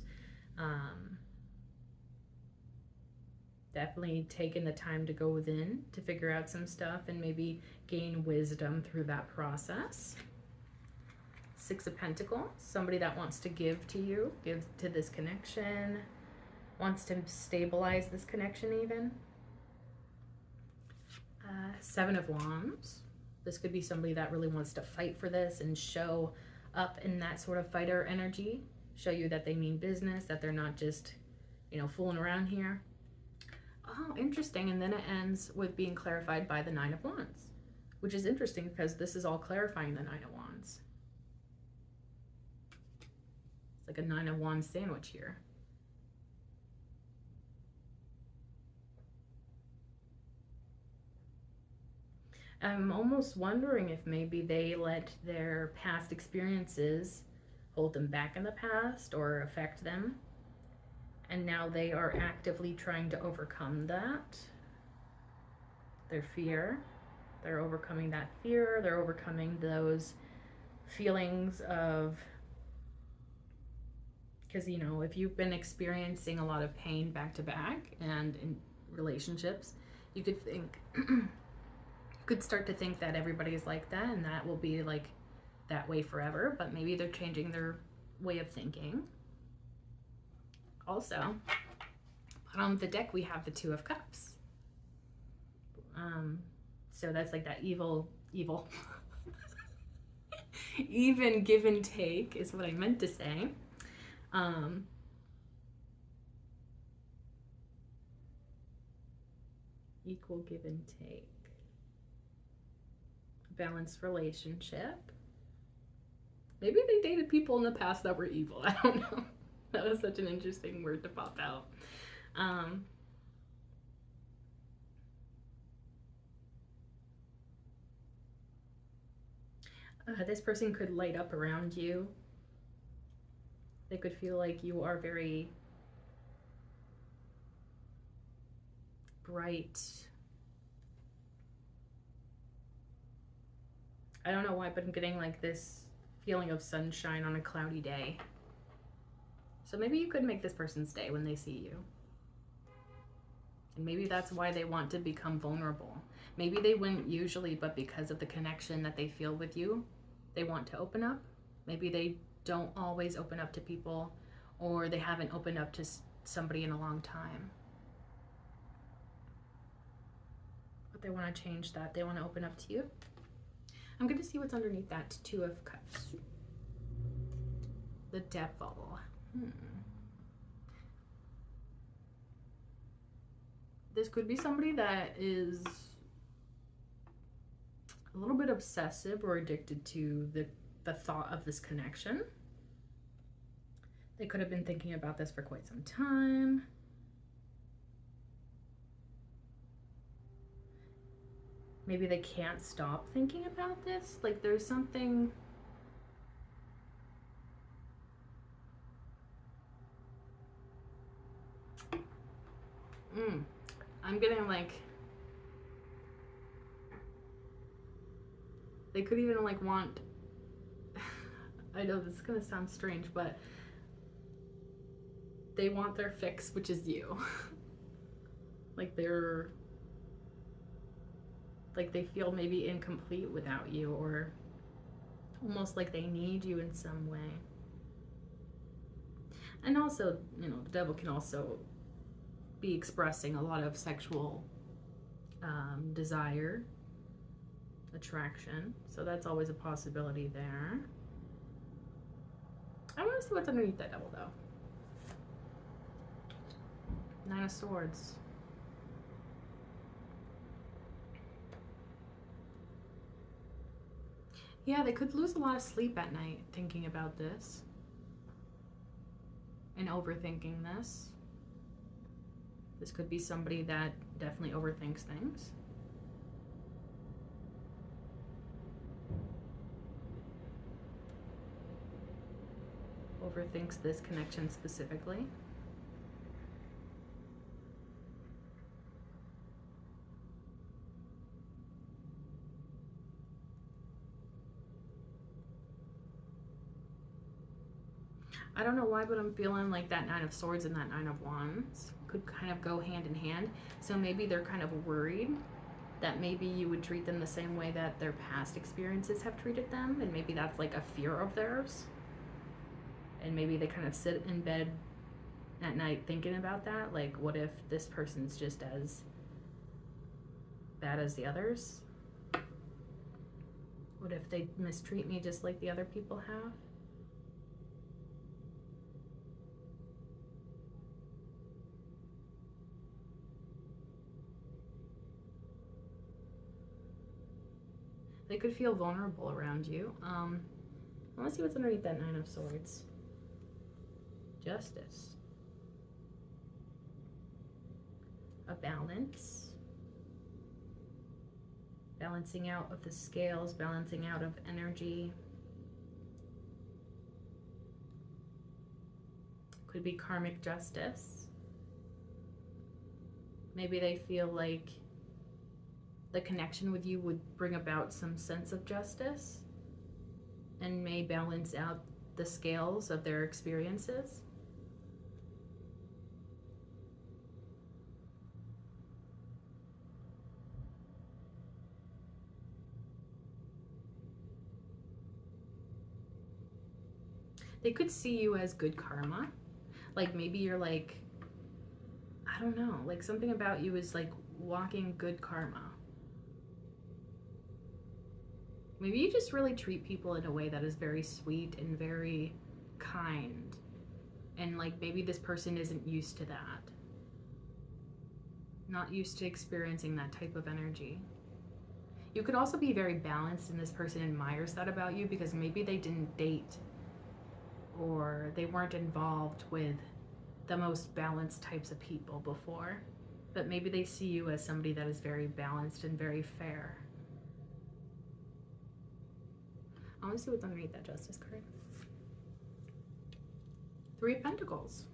Definitely taken the time to go within to figure out some stuff and maybe gain wisdom through that process. Six of Pentacles, somebody that wants to give to you, give to this connection, wants to stabilize this connection even. Seven of Wands. This could be somebody that really wants to fight for this and show up in that sort of fighter energy, show you that they mean business, that they're not just, you know, fooling around here. Oh, interesting. And then it ends with being clarified by the Nine of Wands, which is interesting because this is all clarifying the Nine of Wands. It's like a Nine of Wands sandwich here. I'm almost wondering if maybe they let their past experiences hold them back in the past or affect them. And now they are actively trying to overcome that. Their fear. They're overcoming that fear. They're overcoming those feelings of, because, you know, if you've been experiencing a lot of pain back to back and in relationships, you could think, you could start to think that everybody is like that and that will be like that way forever, but maybe they're changing their way of thinking. Also, on the deck we have the Two of Cups. So that's like that evil, even give and take is what I meant to say. Equal give and take. Balanced relationship. Maybe they dated people in the past that were evil. I don't know. That was such an interesting word to pop out. This person could light up around you. They could feel like you are very bright. I don't know why, but I'm getting like this feeling of sunshine on a cloudy day. So maybe you could make this person stay when they see you. And maybe that's why they want to become vulnerable. Maybe they wouldn't usually, but because of the connection that they feel with you, they want to open up. Maybe they don't always open up to people, or they haven't opened up to somebody in a long time. But they want to change that. They want to open up to you. I'm going to see what's underneath that Two of Cups. The Devil. This could be somebody that is a little bit obsessive or addicted to the thought of this connection. They could have been thinking about this for quite some time. Maybe they can't stop thinking about this. Like there's something... I'm getting like... They could even like want... I know this is gonna sound strange, but they want their fix, which is you. Like they're... Like they feel maybe incomplete without you, or almost like they need you in some way. And also, you know, the devil can also be expressing a lot of sexual desire, attraction. So that's always a possibility there. I want to see what's underneath that devil though. Nine of Swords. Yeah, they could lose a lot of sleep at night thinking about this and overthinking this. This could be somebody that definitely overthinks things. Overthinks this connection specifically. I don't know why, but I'm feeling like that Nine of Swords and that Nine of Wands could kind of go hand in hand. So maybe they're kind of worried that maybe you would treat them the same way that their past experiences have treated them, and maybe that's like a fear of theirs. And maybe they kind of sit in bed at night thinking about that, like, what if this person's just as bad as the others? What if they mistreat me just like the other people have? They could feel vulnerable around you. I want to see what's underneath that Nine of Swords. Justice. A balance. Balancing out of the scales, balancing out of energy. Could be karmic justice. Maybe they feel like the connection with you would bring about some sense of justice and may balance out the scales of their experiences. They could see you as good karma. Like maybe you're like, I don't know, like something about you is like walking good karma. Maybe you just really treat people in a way that is very sweet and very kind. And like maybe this person isn't used to that. Not used to experiencing that type of energy. You could also be very balanced and this person admires that about you because maybe they didn't date or they weren't involved with the most balanced types of people before. But maybe they see you as somebody that is very balanced and very fair. I want to see what's underneath that Justice card. Three of Pentacles.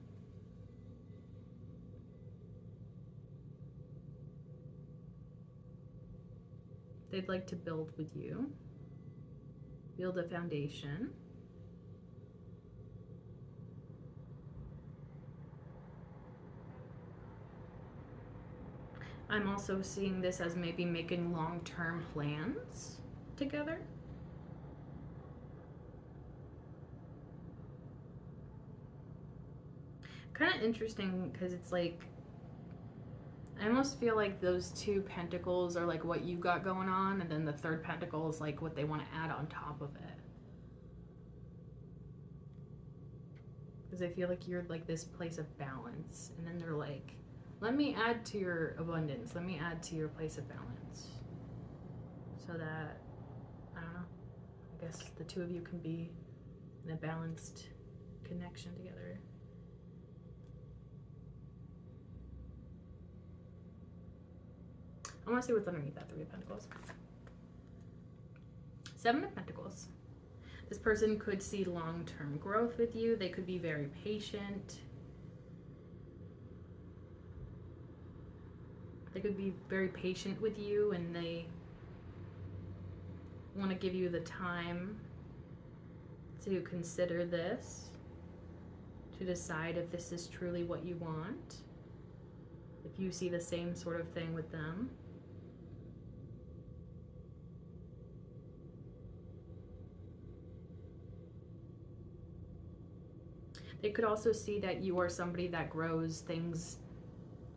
They'd like to build with you. Build a foundation. I'm also seeing this as maybe making long-term plans together. Kind of interesting because it's like, I almost feel like those two pentacles are like what you got going on, and then the third pentacle is like what they want to add on top of it. Because I feel like you're like this place of balance, and then they're like, let me add to your abundance, let me add to your place of balance. So that, I don't know, I guess the two of you can be in a balanced connection together. I want to see what's underneath that Three of Pentacles. Seven of Pentacles. This person could see long-term growth with you. They could be very patient. They could be very patient with you, and they want to give you the time to consider this, to decide if this is truly what you want, if you see the same sort of thing with them. They could also see that you are somebody that grows things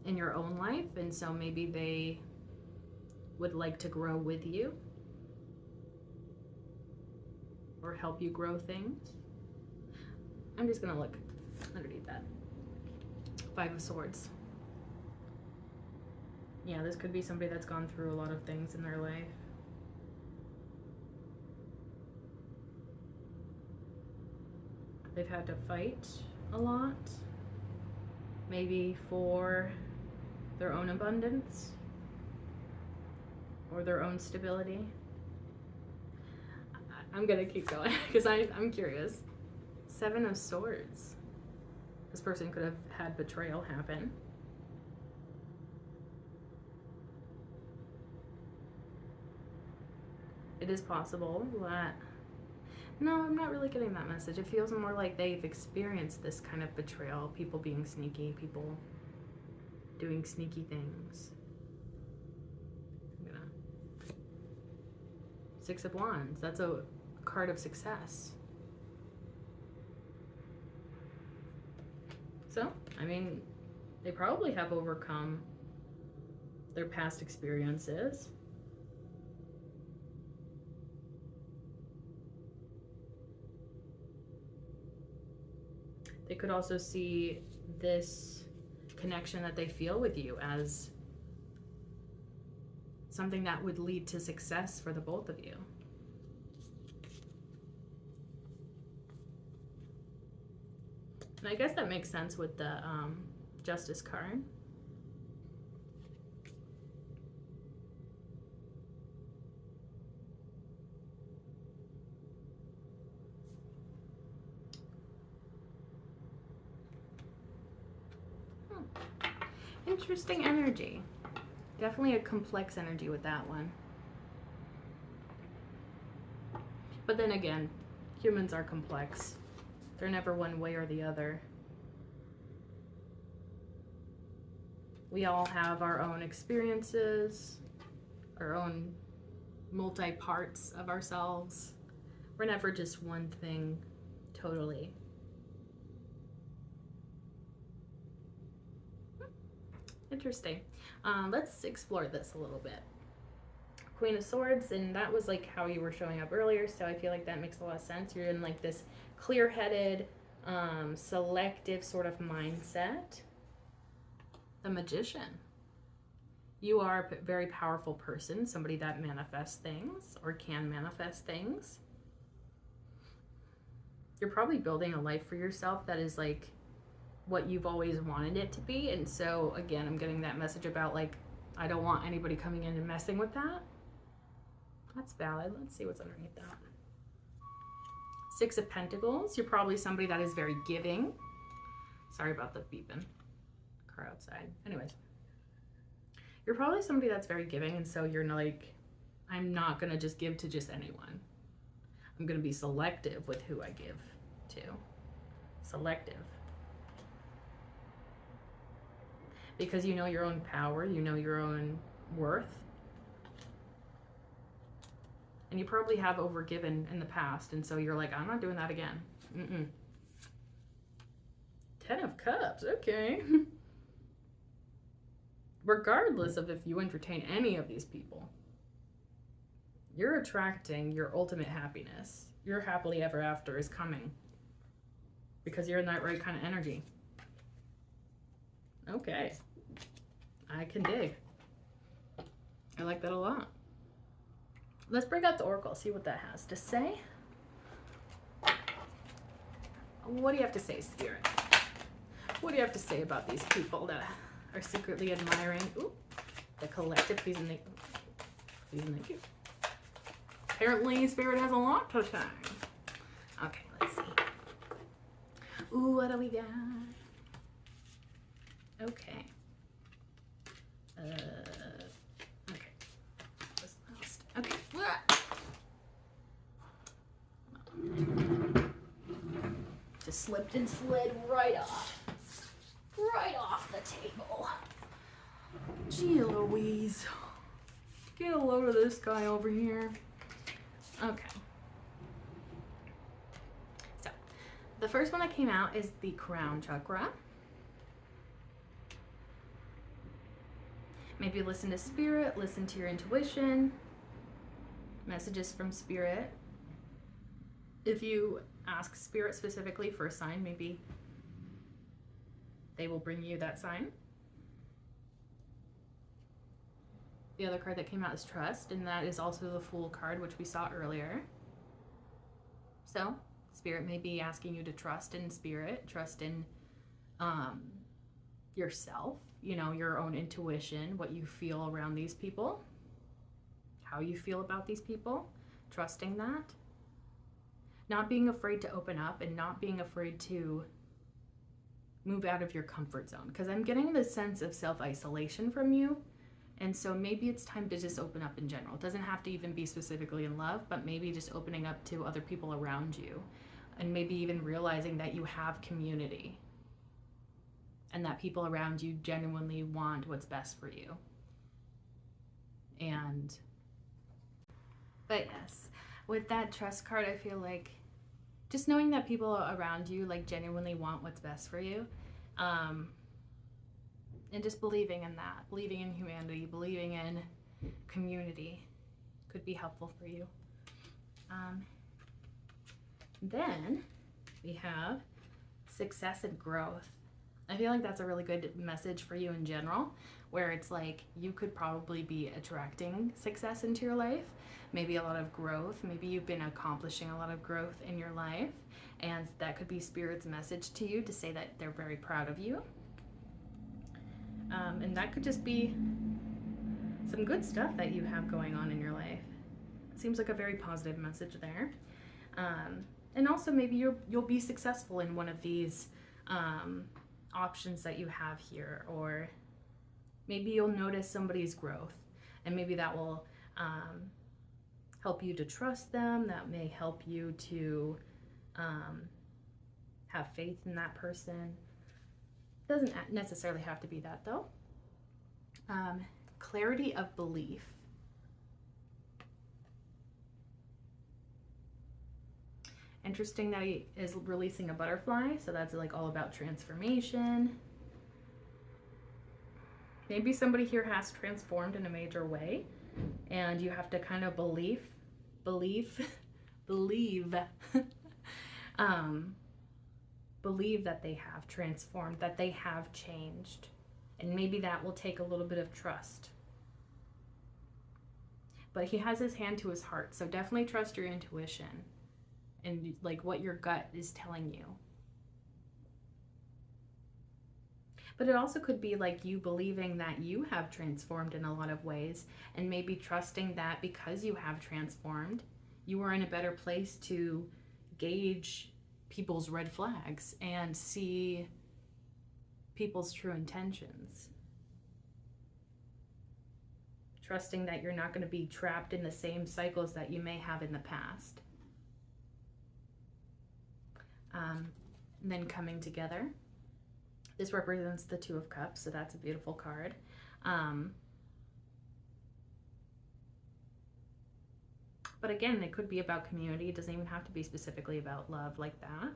in your own life, and so maybe they would like to grow with you or help you grow things. I'm just gonna look underneath that. Five of Swords. Yeah, this could be somebody that's gone through a lot of things in their life. They've had to fight a lot, maybe for their own abundance or their own stability. I'm gonna keep going because I'm curious. 7 of Swords. This person could have had betrayal happen. It is possible that... No, I'm not really getting that message. It feels more like they've experienced this kind of betrayal. People being sneaky, people doing sneaky things. I'm gonna... 6 of Wands. That's a card of success. So, I mean, they probably have overcome their past experiences. They could also see this connection that they feel with you as something that would lead to success for the both of you. And I guess that makes sense with the Justice card. Interesting energy. Definitely a complex energy with that one. But then again, humans are complex. They're never one way or the other. We all have our own experiences, our own multi-parts of ourselves. We're never just one thing totally. Interesting. Let's explore this a little bit. Queen of Swords, and that was like how you were showing up earlier, so I feel like that makes a lot of sense. You're in like this clear-headed, selective sort of mindset. The Magician. You are a very powerful person, somebody that manifests things or can manifest things. You're probably building a life for yourself that is like what you've always wanted it to be. And so again, I'm getting that message about like, I don't want anybody coming in and messing with that. That's valid. Let's see what's underneath that. 6 of Pentacles. You're probably somebody that is very giving. Sorry about the beeping car outside. Anyways, you're probably somebody that's very giving, and so you're like, I'm not gonna just give to just anyone. I'm gonna be selective with who I give to. Selective. Because you know your own power, you know your own worth. And you probably have overgiven in the past, and so you're like, I'm not doing that again. 10 of Cups, okay. Regardless of if you entertain any of these people, you're attracting your ultimate happiness. Your happily ever after is coming. Because you're in that right kind of energy. Okay. I can dig. I like that a lot. Let's bring out the Oracle, see what that has to say. What do you have to say, Spirit? What do you have to say about these people that are secretly admiring the collective? Please and thank you. Apparently, Spirit has a lot to say. Okay, let's see. Ooh, what do we got? Okay. Okay. Okay. Just slipped and slid right off the table. Gee Louise. Get a load of this guy over here. Okay. So, the first one that came out is the crown chakra. Maybe listen to Spirit, listen to your intuition, messages from Spirit. If you ask Spirit specifically for a sign, maybe they will bring you that sign. The other card that came out is Trust, and that is also the Fool card, which we saw earlier. So, Spirit may be asking you to trust in Spirit, trust in yourself, your own intuition, what you feel around these people, how you feel about these people, trusting that. Not being afraid to open up and not being afraid to move out of your comfort zone. Because I'm getting this sense of self-isolation from you. And so maybe it's time to just open up in general. It doesn't have to even be specifically in love, but maybe just opening up to other people around you. And maybe even realizing that you have community. And that people around you genuinely want what's best for you. But yes, with that trust card, I feel like just knowing that people around you like genuinely want what's best for you, and just believing in that, believing in humanity, believing in community could be helpful for you. Then we have success and growth. I feel like that's a really good message for you in general, where it's like you could probably be attracting success into your life, maybe a lot of growth, maybe you've been accomplishing a lot of growth in your life, and that could be Spirit's message to you to say that they're very proud of you. And that could just be some good stuff that you have going on in your life. It seems like a very positive message there. And also maybe you'll be successful in one of these options that you have here, or maybe you'll notice somebody's growth, and maybe that will help you to trust them. That may help you to have faith in that person. Doesn't necessarily have to be that though. Clarity of belief. Interesting that he is releasing a butterfly, so that's like all about transformation. Maybe somebody here has transformed in a major way, and you have to kind of believe that they have transformed, that they have changed, and maybe that will take a little bit of trust. But he has his hand to his heart, so definitely trust your intuition and like what your gut is telling you. But it also could be like you believing that you have transformed in a lot of ways, and maybe trusting that because you have transformed, you are in a better place to gauge people's red flags and see people's true intentions. Trusting that you're not going to be trapped in the same cycles that you may have in the past. And then coming together. This represents the Two of Cups, so that's a beautiful card. But again, it could be about community. It doesn't even have to be specifically about love like that.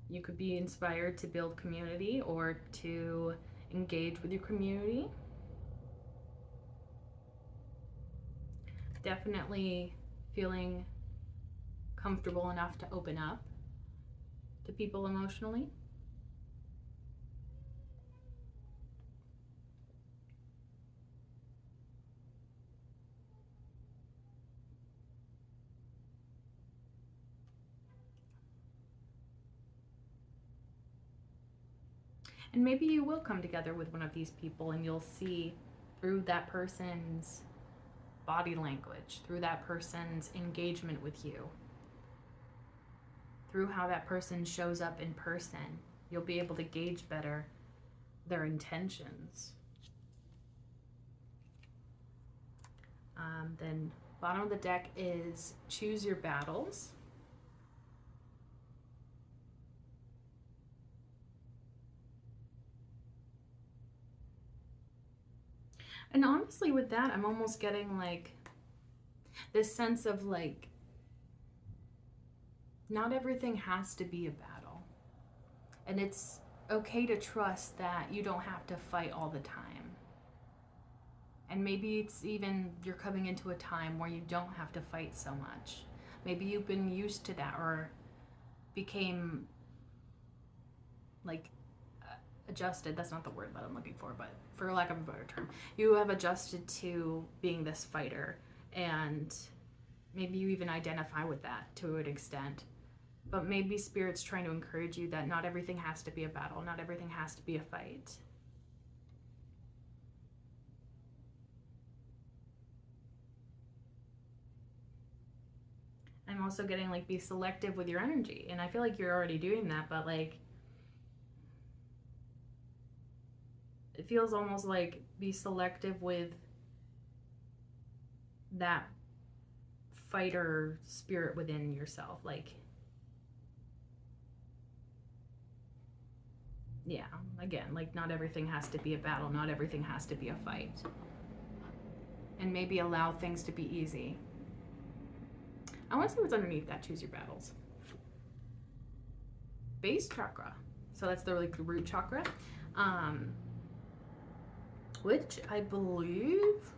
You could be inspired to build community or to engage with your community. Definitely feeling comfortable enough to open up to people emotionally. And maybe you will come together with one of these people and you'll see through that person's body language, through that person's engagement with you, through how that person shows up in person, you'll be able to gauge better their intentions. Then bottom of the deck is choose your battles. And honestly with that, I'm almost getting like this sense of like, not everything has to be a battle. And it's okay to trust that you don't have to fight all the time. And maybe it's even you're coming into a time where you don't have to fight so much. Maybe you've been used to that, or became like adjusted. That's not the word that I'm looking for, but for lack of a better term, you have adjusted to being this fighter, and maybe you even identify with that to an extent. But maybe Spirit's trying to encourage you that not everything has to be a battle, not everything has to be a fight. I'm also getting like be selective with your energy. And I feel like you're already doing that, but like it feels almost like be selective with that fighter spirit within yourself. Like, yeah, again, like not everything has to be a battle, not everything has to be a fight. And maybe allow things to be easy. I want to see what's underneath that choose your battles. Base chakra. So that's the like the root chakra. Which I believe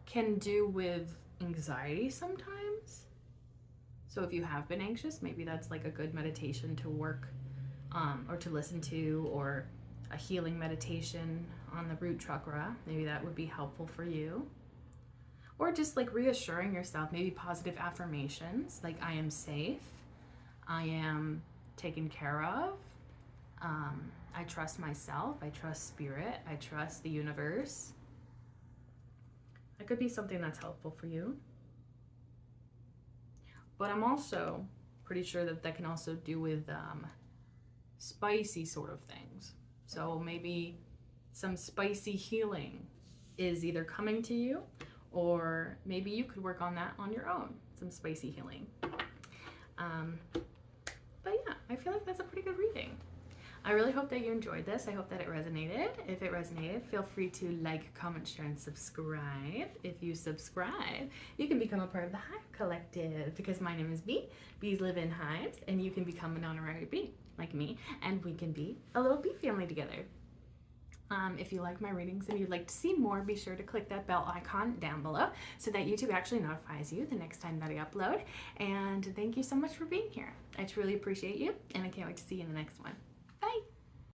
can do with anxiety sometimes. So if you have been anxious, maybe that's like a good meditation to work or to listen to, or a healing meditation on the root chakra. Maybe that would be helpful for you. Or just like reassuring yourself, maybe positive affirmations like I am safe, I am taken care of, I trust myself, I trust spirit, I trust the universe. That could be something that's helpful for you. But I'm also pretty sure that that can also do with spicy sort of things. So maybe some spicy healing is either coming to you, or maybe you could work on that on your own, some spicy healing. But yeah, I feel like that's a pretty good reading. I really hope that you enjoyed this. I hope that it resonated. If it resonated, feel free to like, comment, share, and subscribe. If you subscribe, you can become a part of the Hive Collective, because my name is Bee. Bees live in hives, and you can become an honorary bee like me, and we can be a little bee family together. If you like my readings and you'd like to see more, be sure to click that bell icon down below so that YouTube actually notifies you the next time that I upload. And thank you so much for being here. I truly appreciate you, and I can't wait to see you in the next one.